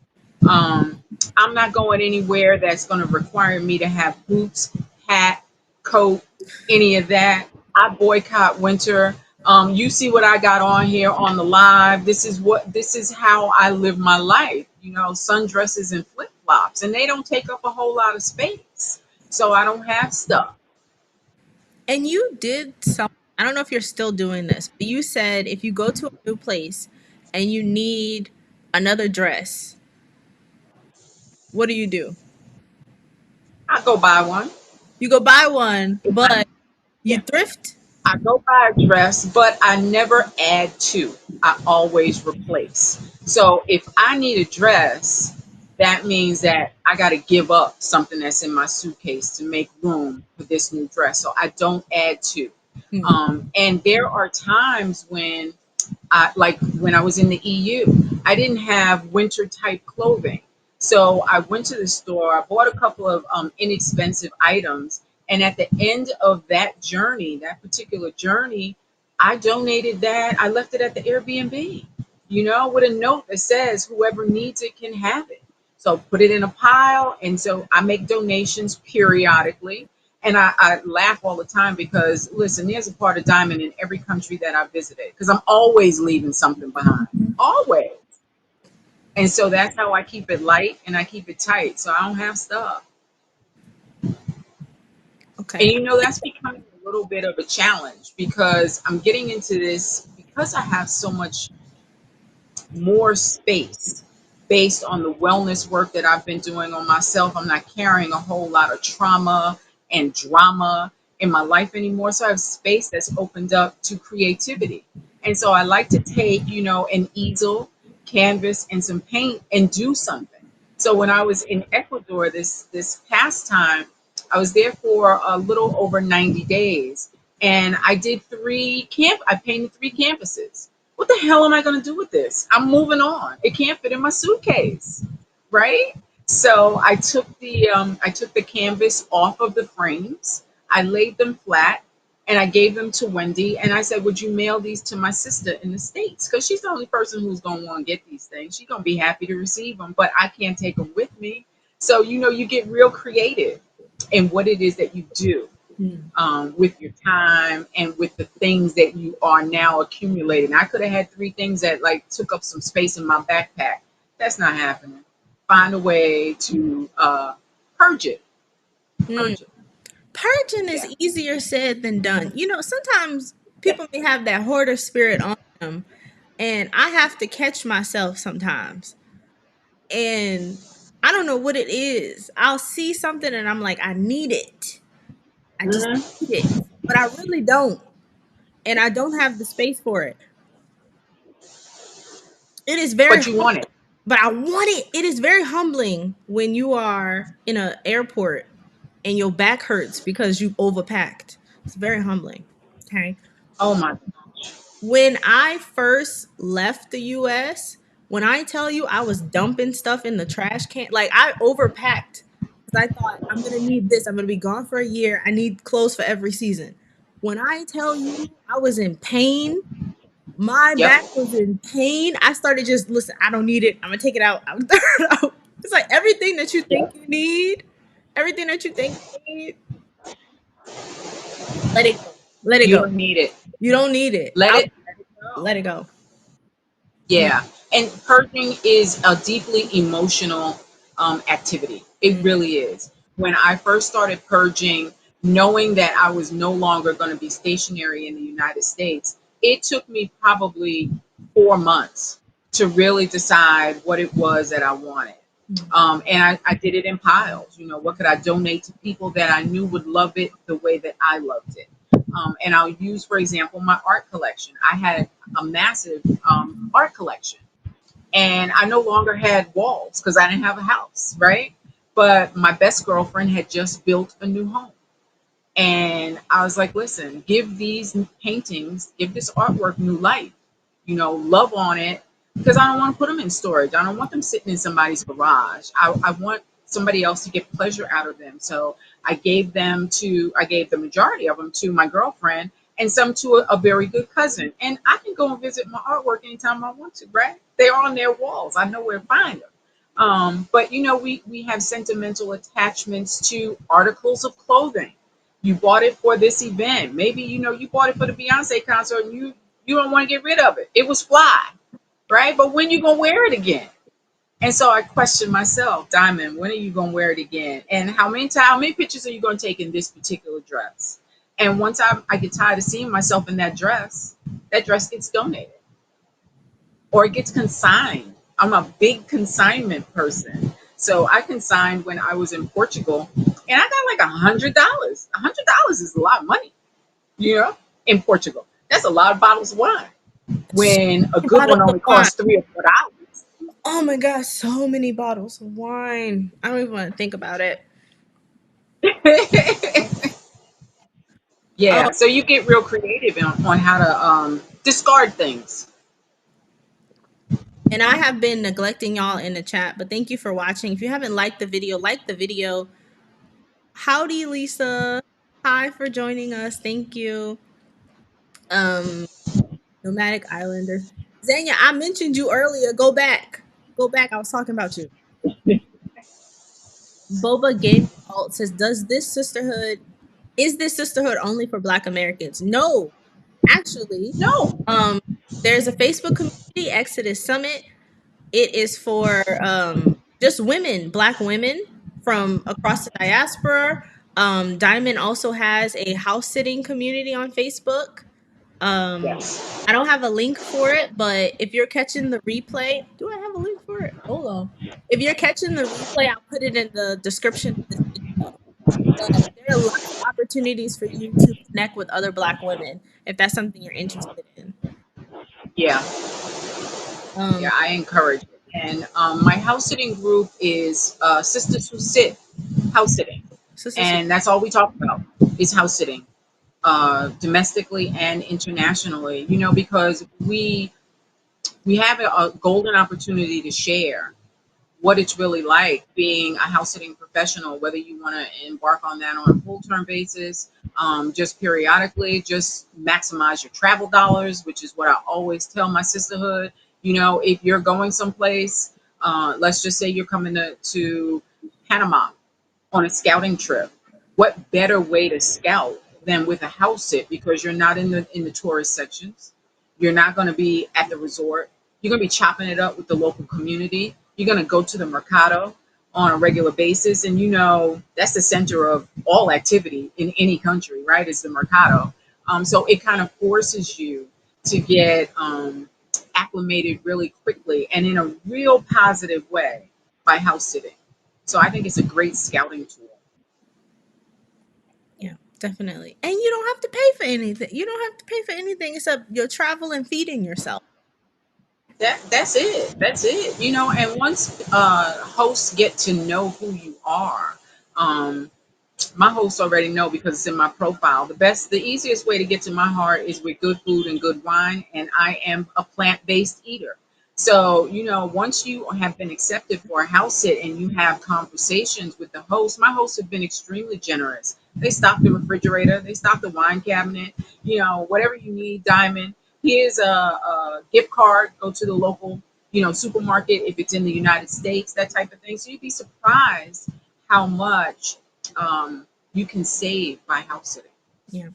I'm not going anywhere that's going to require me to have boots, hat, coat, any of that. I boycott winter. You see what I got on here on the live. This is how I live my life. You know, sundresses and flip flops, and they don't take up a whole lot of space. So I don't have stuff. And you did some, I don't know if you're still doing this, but you said if you go to a new place and you need another dress, what do you do? I go buy one. You go buy one, If I, but you yeah, thrift? I go buy a dress, but I never add to. I always replace. So if I need a dress, that means that I got to give up something that's in my suitcase to make room for this new dress. So I don't add to. Hmm. And there are times when like when I was in the EU, I didn't have winter type clothing. So I went to the store, I bought a couple of inexpensive items. And at the end of that journey, that particular journey, I donated that. I left it at the Airbnb, with a note that says whoever needs it can have it. So put it in a pile. And so I make donations periodically. And I laugh all the time because, listen, there's a part of diamond in every country that I visited because I'm always leaving something behind. Always. And so that's how I keep it light and I keep it tight. So I don't have stuff. And Okay. that's becoming a little bit of a challenge because I'm getting into this because I have so much more space based on the wellness work that I've been doing on myself. I'm not carrying a whole lot of trauma and drama in my life anymore. So I have space that's opened up to creativity. And so I like to take, an easel, canvas, and some paint and do something. So when I was in Ecuador this past time, I was there for a little over 90 days and I painted three canvases. What the hell am I going to do with this? I'm moving on. It can't fit in my suitcase, right? So I took the canvas off of the frames. I laid them flat and I gave them to Wendy and I said, "Would you mail these to my sister in the States? Because she's the only person who's going to want to get these things. She's going to be happy to receive them, but I can't take them with me." So, you get real creative in what it is that you do Hmm. with your time and with the things that you are now accumulating. I could have had three things that like took up some space in my backpack. That's not happening. Yeah. Find a way to purge it. Hmm. Purge it. Purging is Yeah. easier said than done. Sometimes Yeah. people may have that hoarder spirit on them, and I have to catch myself sometimes. And I don't know what it is. I'll see something and I'm like, I need it. I just Hmm. need it. But I really don't. And I don't have the space for it. It is very But you want it. but I want it. It is very humbling when you are in an airport and your back hurts because you overpacked. It's very humbling. Okay. Oh my. When I first left the US, when I tell you I was dumping stuff in the trash can, like I overpacked because I thought I'm gonna need this. I'm gonna be gone for a year. I need clothes for every season. When I tell you I was in pain, my Yep. back was in pain. I started just listen. I don't need it. I'm gonna take it out. I'm gonna throw it out. It's like everything that you think Yep. you need, everything that you think you need, let it go. Let it You go. don't need it. You don't need it. Let I'll it go. let it go. Mm, Yeah, and purging is a deeply emotional activity. It mm, really is. When I first started purging, knowing that I was no longer going to be stationary in the United States, it took me probably 4 months to really decide what it was that I wanted. mm, And I did it in piles. What could I donate to people that I knew would love it the way that I loved it? And I'll use, for example, my art collection. I had a massive art collection, and I no longer had walls because I didn't have a house, right? But my best girlfriend had just built a new home. And I was like, listen, give these paintings, give this artwork new life, love on it. Because I don't want to put them in storage. I don't want them sitting in somebody's garage. I want somebody else to get pleasure out of them. So I gave the majority of them to my girlfriend and some to a very good cousin. And I can go and visit my artwork anytime I want to, right? They're on their walls. I know where to find them. But we have sentimental attachments to articles of clothing. You bought it for this event. Maybe you bought it for the Beyonce concert, and you don't want to get rid of it. It was fly, right? But when you gonna wear it again? And so I question myself, Diamond, when are you gonna wear it again? And how many pictures are you gonna take in this particular dress? And once I get tired of seeing myself in that dress gets donated or it gets consigned. I'm a big consignment person. So I consigned when I was in Portugal and I got like $100. $100 is a lot of money, you know, in Portugal. That's a lot of bottles of wine So when a many good bottles one of only wine. costs $3 or $4. Oh my gosh, so many bottles of wine. I don't even want to think about it. Oh, Yeah, so you get real creative on how to discard things. and I have been neglecting y'all in the chat, but thank you for watching. If you haven't liked the video, like the video. Howdy, Lisa. Hi for joining us. Thank you. Um, Nomadic Islanders. Zanya, I mentioned you earlier. Go back. Go back. I was talking about you. Boba Gaming Alt says, is this sisterhood only for Black Americans? No, actually. No. Um, there's a Facebook community, Exodus Summit. It is for just women, Black women from across the diaspora. Diamond also has a house sitting community on Facebook. Um, Yes. I don't have a link for it, but if you're catching the replay, do I have a link for it? Hold on. If you're catching the replay, I'll put it in the description of this video. But there are lots of opportunities for you to connect with other Black women if that's something you're interested in. Yeah. Um, Yeah, I encourage it. And my house sitting group is Sisters Who Sit House Sitting. Sister, And that's all we talk about is house sitting, domestically and internationally, because we have a golden opportunity to share what it's really like being a house sitting professional, whether you want to embark on that on a full term basis, just periodically, just maximize your travel dollars, which is what I always tell my sisterhood. If you're going someplace, let's just say you're coming to Panama on a scouting trip, what better way to scout than with a house sit, because you're not in the tourist sections. You're not going to be at the resort. You're going to be chopping it up with the local community. You're going to go to the mercado on a regular basis, and that's the center of all activity in any country, right? Is the mercado. So it kind of forces you to get acclimated really quickly and in a real positive way by house sitting. So I think it's a great scouting tool. yeah, definitely. And you don't have to pay for anything. You don't have to pay for anything except your travel and feeding yourself. That's it. That's it. And once hosts get to know who you are, um, my hosts already know because it's in my profile. The easiest way to get to my heart is with good food and good wine, and I am a plant-based eater. So, once you have been accepted for a house sit and you have conversations with the host, my hosts have been extremely generous. They stock the refrigerator, they stock the wine cabinet, whatever you need, Diamond. Here's a gift card, go to the local, supermarket if it's in the United States, that type of thing. So you'd be surprised how much you can save by house sitting. Yeah.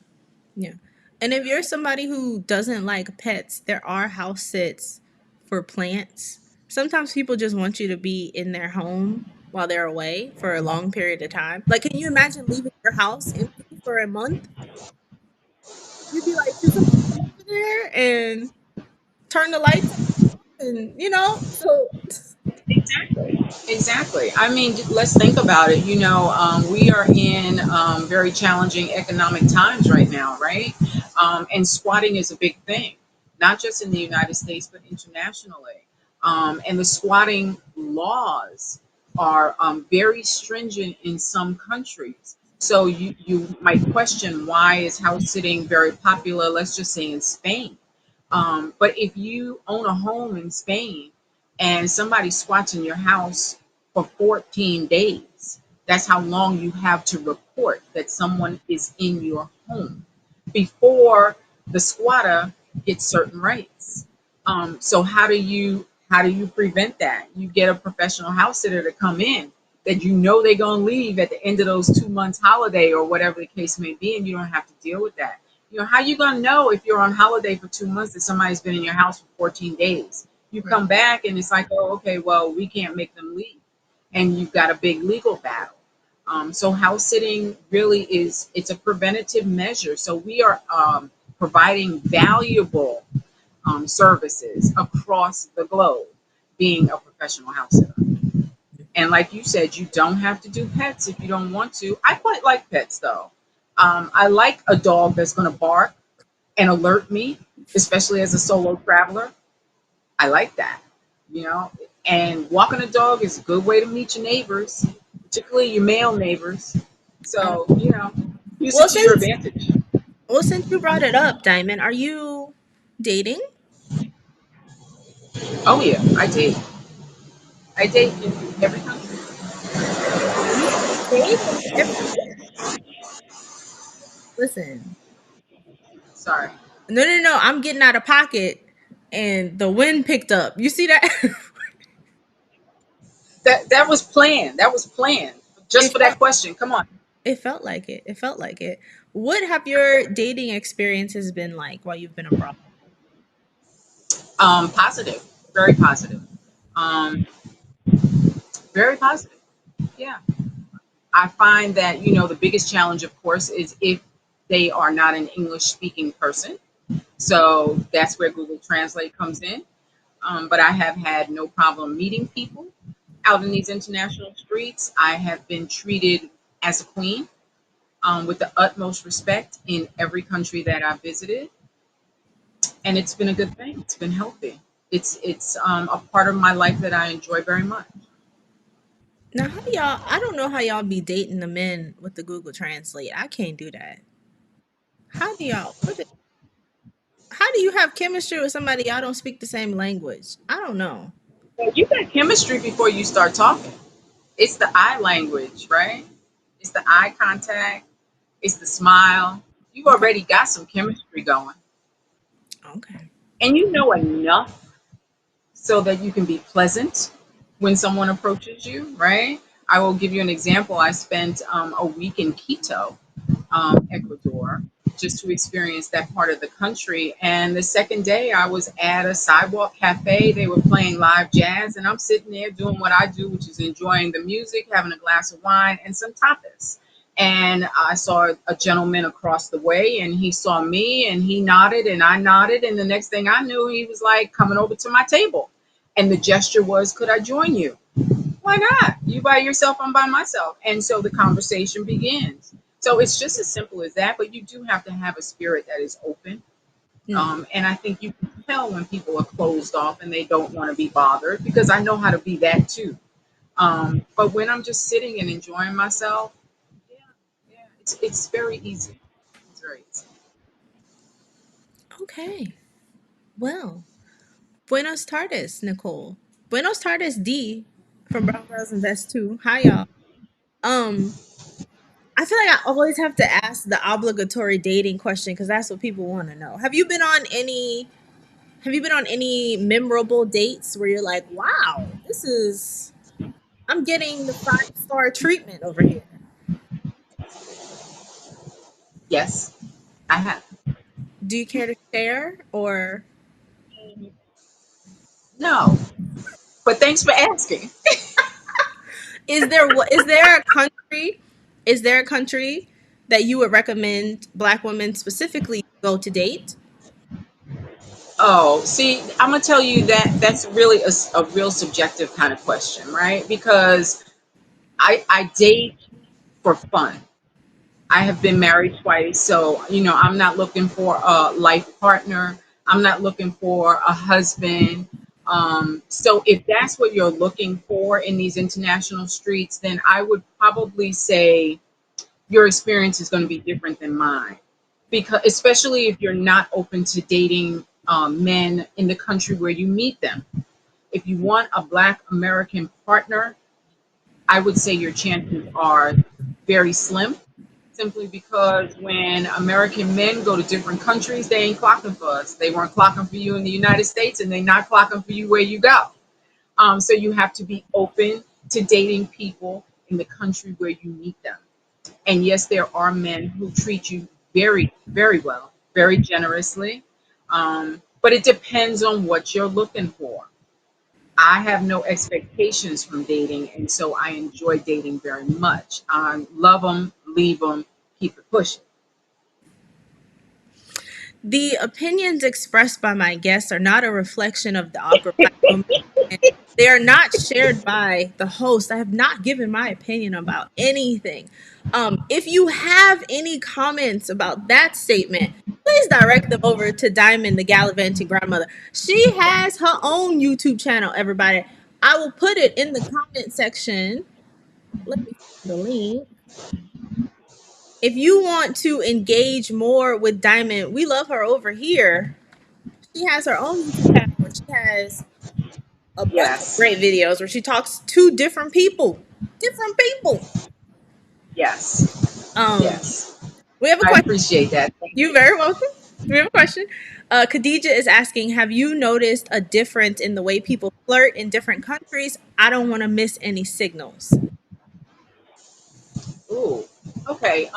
Yeah. And if you're somebody who doesn't like pets, there are house sits for plants. Sometimes people just want you to be in their home while they're away for a long period of time. Like, can you imagine leaving your house empty for a month? You'd be like, can somebody come over there and turn the lights off? And, so Exactly. Exactly. I mean, let's think about it. We are in very challenging economic times right now, right? And squatting is a big thing, not just in the United States, but internationally. And the squatting laws are very stringent in some countries. So you might question, why is house sitting very popular, let's just say in Spain. But if you own a home in Spain and somebody squats in your house for 14 days, that's how long you have to report that someone is in your home before the squatter gets certain rights. So how How do you prevent that? You get a professional house sitter to come in that you know they're going to leave at the end of those 2 months holiday or whatever the case may be, and you don't have to deal with that. How you going to know if you're on holiday for 2 months that somebody's been in your house for 14 days? You Right. come back and it's like, oh, okay, well, we can't make them leave. And you've got a big legal battle. So house sitting really it's a preventative measure. So we are providing valuable services across the globe, being a professional house sitter. And like you said, you don't have to do pets if you don't want to. I quite like pets though. I like a dog that's going to bark and alert me, especially as a solo traveler. I like that, you know. And walking a dog is a good way to meet your neighbors, particularly your male neighbors. Um, So, use it well, to your since advantage. since you brought it up, Diamond, are you dating? Oh yeah, I date. I date in every country. You date in every. Listen, Sorry. no, no, no. I'm getting out of pocket, and the wind picked up. You see that? That was planned. That was planned just it for felt. that question. Come on. It felt like it. It felt like it. What have your dating experiences been like while you've been abroad? Positive, very positive. Um, very positive. Yeah. I find that, the biggest challenge, of course, is if they are not an English speaking person. So that's where Google Translate comes in. But I have had no problem meeting people out in these international streets. I have been treated as a queen, with the utmost respect in every country that I've visited. And it's been a good thing. It's been healthy. It's a part of my life that I enjoy very much. Now, how do y'all? I don't know how y'all be dating the men with the Google Translate. I can't do that. How do y'all? How do you have chemistry with somebody y'all don't speak the same language? I don't know. Well, you got chemistry before you start talking. It's the eye language, right? It's the eye contact. It's the smile. You've Okay. already got some chemistry going. Okay. And you know enough so that you can be pleasant when someone approaches you, right? I will give you an example. I spent a week in Quito, Ecuador, just to experience that part of the country. And the second day, I was at a sidewalk cafe. They were playing live jazz, and I'm sitting there doing what I do, which is enjoying the music, having a glass of wine, and some tapas. And I saw a gentleman across the way, and he saw me, and he nodded, and I nodded. And the next thing I knew, he was like coming over to my table. And the gesture was, could I join you? Why not? You by yourself, I'm by myself. And so the conversation begins. So it's just as simple as that, but you do have to have a spirit that is open. Mm. And I think you can tell when people are closed off and they don't want to be bothered, because I know how to be that too. But when I'm just sitting and enjoying myself, yeah, yeah, it's very easy. It's very easy. Okay. Well, Buenos tardes, Nicole. Buenos tardes, D from Brown Girls Invest too. Hi, y'all. Um, I feel like I always have to ask the obligatory dating question because that's what people want to know. Have you been on any memorable dates where you're like, wow, this is I'm getting the 5-star treatment over here? Yes, I have. Do you care to share, or No, but thanks for asking. is there a country that you would recommend black women specifically go to date? Oh, see, I'm gonna tell you that that's really a real subjective kind of question, right? Because I date for fun. I have been married twice, so I'm not looking for a life partner. I'm not looking for a husband. So if that's what you're looking for in these international streets, then I would probably say your experience is going to be different than mine, because especially if you're not open to dating men in the country where you meet them. If you want a black American partner, I would say your chances are very slim, simply because when American men go to different countries, they ain't clocking for us. They weren't clocking for you in the United States, and they not clocking for you where you go. So you have to be open to dating people in the country where you meet them. And yes, there are men who treat you very, very well, very generously. But it depends on what you're looking for. I have no expectations from dating, and so I enjoy dating very much. Love them, leave them, keep it pushing. The opinions expressed by my guests are not a reflection of the Awkward Black Nomad. They are not shared by the host. I have not given my opinion about anything. If you have any comments about that statement, please direct them over to Diamond, the Gallivanting grandmother. She has her own YouTube channel, everybody. I will put it in the comment section. Let me find the link. If you want to engage more with Diamond, we love her over here. She has her own YouTube channel where she has a bunch of Yes, great videos where she talks to different people. Different people. yes, Um, yes. we have a I question. appreciate that. Thank You're you. very welcome. We have a question. Khadija is asking, have you noticed a difference in the way people flirt in different countries? I don't want to miss any signals. Ooh, okay.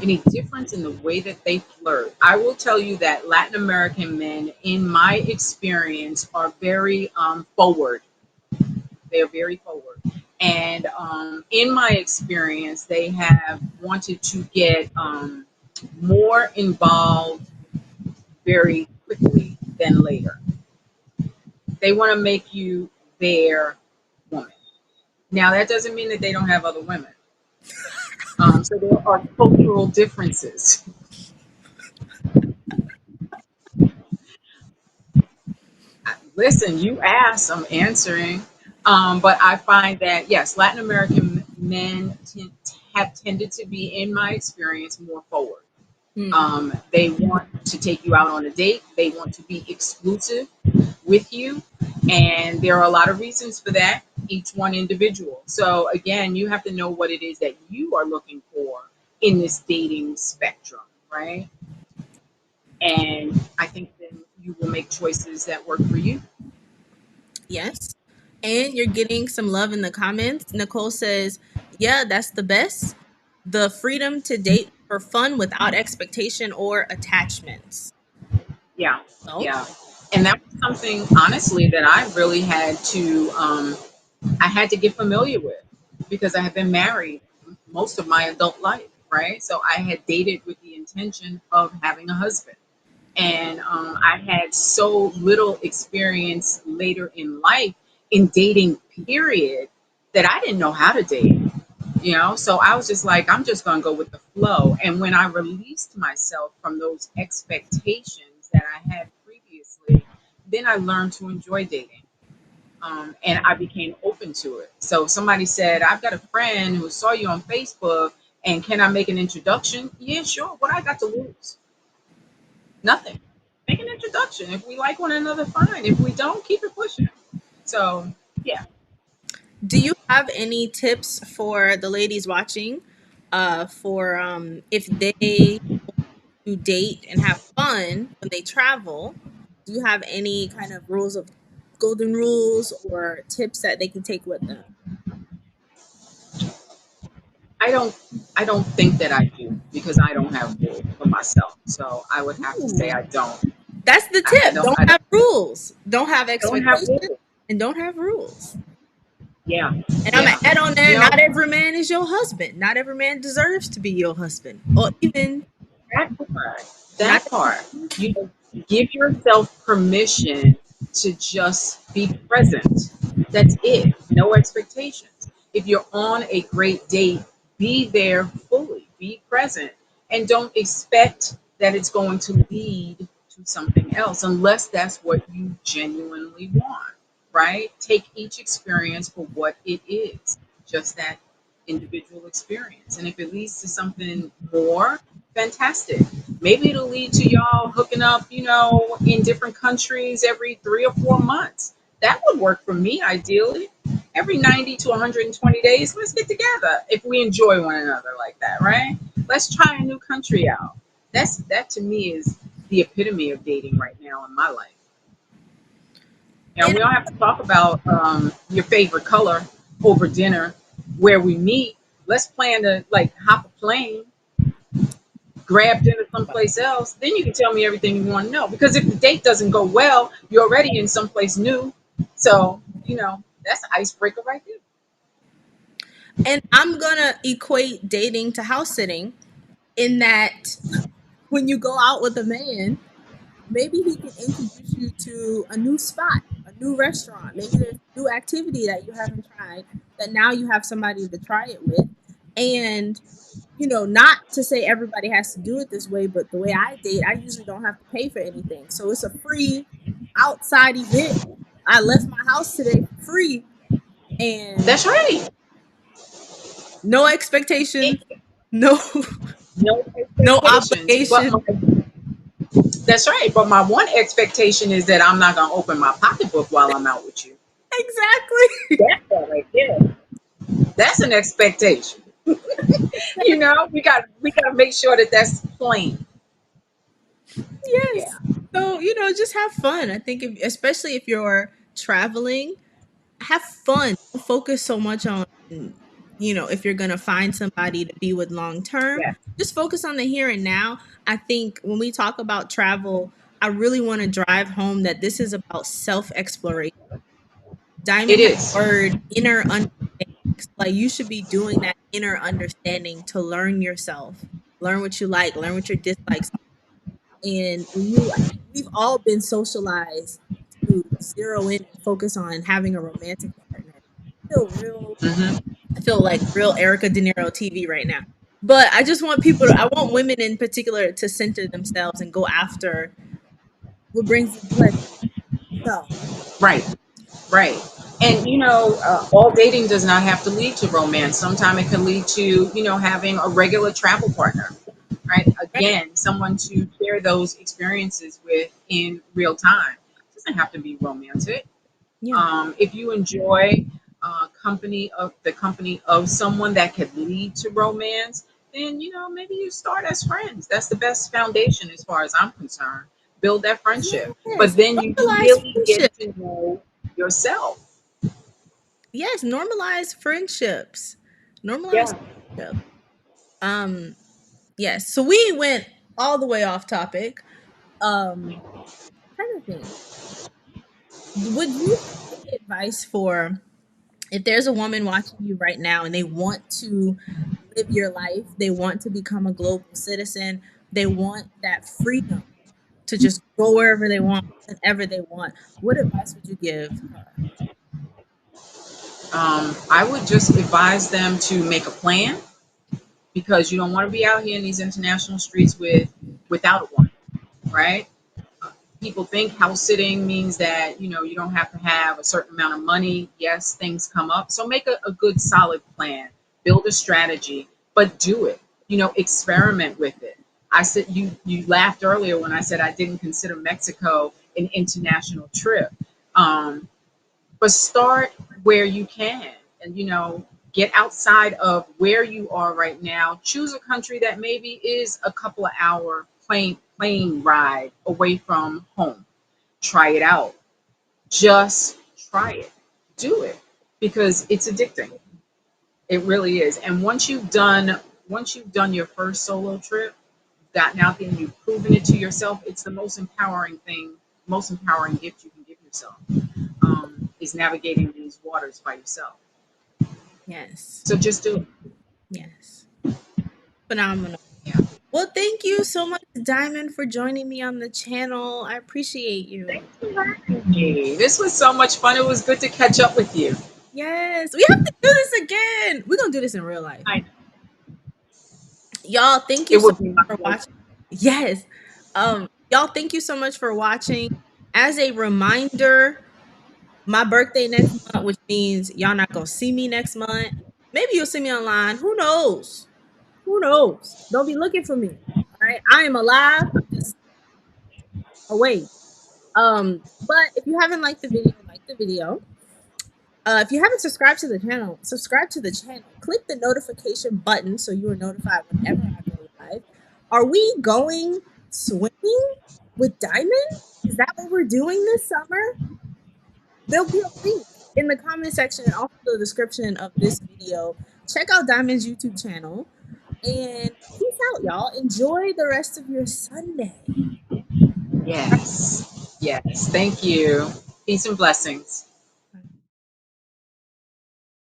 Any difference in the way that they flirt? I will tell you that Latin American men, in my experience, are very forward. They're very forward. And in my experience, they have wanted to get more involved very quickly than later. They want to make you their woman. Now, that doesn't mean that they don't have other women. So there are cultural differences. Listen, you asked, I'm answering. But I find that, yes, Latin American men have tended to be, in my experience, more forward. Hmm. They want to take you out on a date. They want to be exclusive with you. And there are a lot of reasons for that, each one individual. So, again, you have to know what it is that you are looking for in this dating spectrum, right? And I think then you will make choices that work for you. Yes. And you're getting some love in the comments. Nicole says, yeah, that's the best. The freedom to date for fun without expectation or attachments. Yeah, So, yeah. And that was something, honestly, that I really I had to get familiar with because I had been married most of my adult life, right? So I had dated with the intention of having a husband. And I had so little experience later in life in dating, period, that I didn't know how to date. So I was just like, I'm just going to go with the flow. And when I released myself from those expectations that I had previously, then I learned to enjoy dating. And I became open to it. So somebody said, I've got a friend who saw you on Facebook, and can I make an introduction? Yeah, sure. What I got to lose? Nothing. Make an introduction. If we like one another, fine. If we don't, keep it pushing. So, yeah. do you have any tips for the ladies watching for if they to date and have fun when they travel? Do you have any kind of rules of golden rules or tips that they can take with them? I don't I don't think that I do because I don't have rules for myself. So I would have to say Ooh, I don't. that's the I tip. don't Don't I have rules. Don't have don't have expectations rules. and don't have rules. Yeah. And I'm gonna Yeah. add on You there, know, not every man is your husband. Not every man deserves to be your husband. Or even that part. not That part. You know, give yourself permission to just be present. That's it. No expectations. If you're on a great date, be there fully. Be present. And don't expect that it's going to lead to something else unless that's what you genuinely want, right? Take each experience for what it is, just that individual experience. And if it leads to something more, fantastic. Maybe it'll lead to y'all hooking up, in different countries every 3 or 4 months. That would work for me ideally. Every 90 to 120 days, let's get together if we enjoy one another like that, right? Let's try a new country out. That to me is the epitome of dating right now in my life. Yeah, And we don't have to talk about your favorite color over dinner where we meet. Let's plan to like hop a plane, grab dinner someplace else. Then you can tell me everything you want to know. Because if the date doesn't go well, you're already in someplace new. So, that's an icebreaker right there. I'm gonna equate dating to house sitting in that when you go out with a man, maybe he can introduce you to a new spot, a new restaurant. Maybe there's a new activity that you haven't tried that now you have somebody to try it with. And, not to say everybody has to do it this way, but the way I date, I usually don't have to pay for anything. So it's a free outside event. I left my house today for free and That's right. no expectations, no No no expectations. But obligation. that's right. But my one expectation is that I'm not gonna open my pocketbook while I'm out with you. Exactly. That's that right there. That's an expectation. We got to make sure that that's plain. Yeah. Yes. So, just have fun. I think especially if you're traveling, have fun. Don't focus so much on, if you're going to find somebody to be with long term. Yeah. Just focus on the here and now. I think when we talk about travel, I really want to drive home that this is about self exploration. It Diamond had the is. word inner understanding. Like you should be doing that inner understanding to learn yourself, learn what you like, learn what your dislikes. And I think we've all been socialized to zero in and focus on having a romantic partner. Hmm. I feel like real Erica De Niro TV right now. But I want women in particular to center themselves and go after what brings them pleasure. So, Right. Right. And all dating does not have to lead to romance. Sometimes it can lead to having a regular travel partner. Right. right? Again, someone to share those experiences with in real time. It doesn't have to be romantic. Yeah. If you enjoy the company of someone that could lead to romance, then maybe you start as friends. That's the best foundation as far as I'm concerned. Build that friendship, but Yes. then you Normalize really friendship. get to know yourself. Yes, normalize friendships. Normalize Yeah. friendship. Um, yes. So we went all the way off topic. Trying to think. Would you have any advice for if there's a woman watching you right now and they want to live your life, they want to become a global citizen, they want that freedom to just go wherever they want, whenever they want. What advice would you give her? I would just advise them to make a plan because you don't want to be out here in these international streets without one, right? People think house sitting means that you don't have to have a certain amount of money. Yes, things come up, so make a good solid plan, build a strategy, but do it. Experiment with it. I said you laughed earlier when I said I didn't consider Mexico an international trip. But start where you can, and get outside of where you are right now. Choose a country that maybe is a couple of hour plane ride away from home. Try it out. Just try it. Do it because it's addicting. It really is. And once you've done your first solo trip, gotten out there and you've proven it to yourself, it's the most empowering thing, most empowering gift you can give yourself, is navigating these waters by yourself. Yes. So just do it. Yes. Phenomenal. Yeah. Well, thank you so much, Diamond, for joining me on the channel. I appreciate you. Thanks for having me. This was so much fun. It was good to catch up with you. Yes, we have to do this again. We're gonna do this in real life. I, Y'all, thank you it so would be my much for pleasure. watching. Yes. Y'all, thank you so much for watching. As a reminder, my birthday next month, which means y'all not gonna see me next month. Maybe you'll see me online. Who knows? Who knows? Don't be looking for me. All right. I am alive. I'm just away. But if you haven't liked the video, like the video. If you haven't subscribed to the channel, subscribe to the channel. Click the notification button so you are notified whenever I go live. Are we going swimming with Diamond? Is that what we're doing this summer? There'll be a link in the comment section and also the description of this video. Check out Diamond's YouTube channel and peace out, y'all. Enjoy the rest of your Sunday. Yes. Yes. Thank you. Peace and blessings.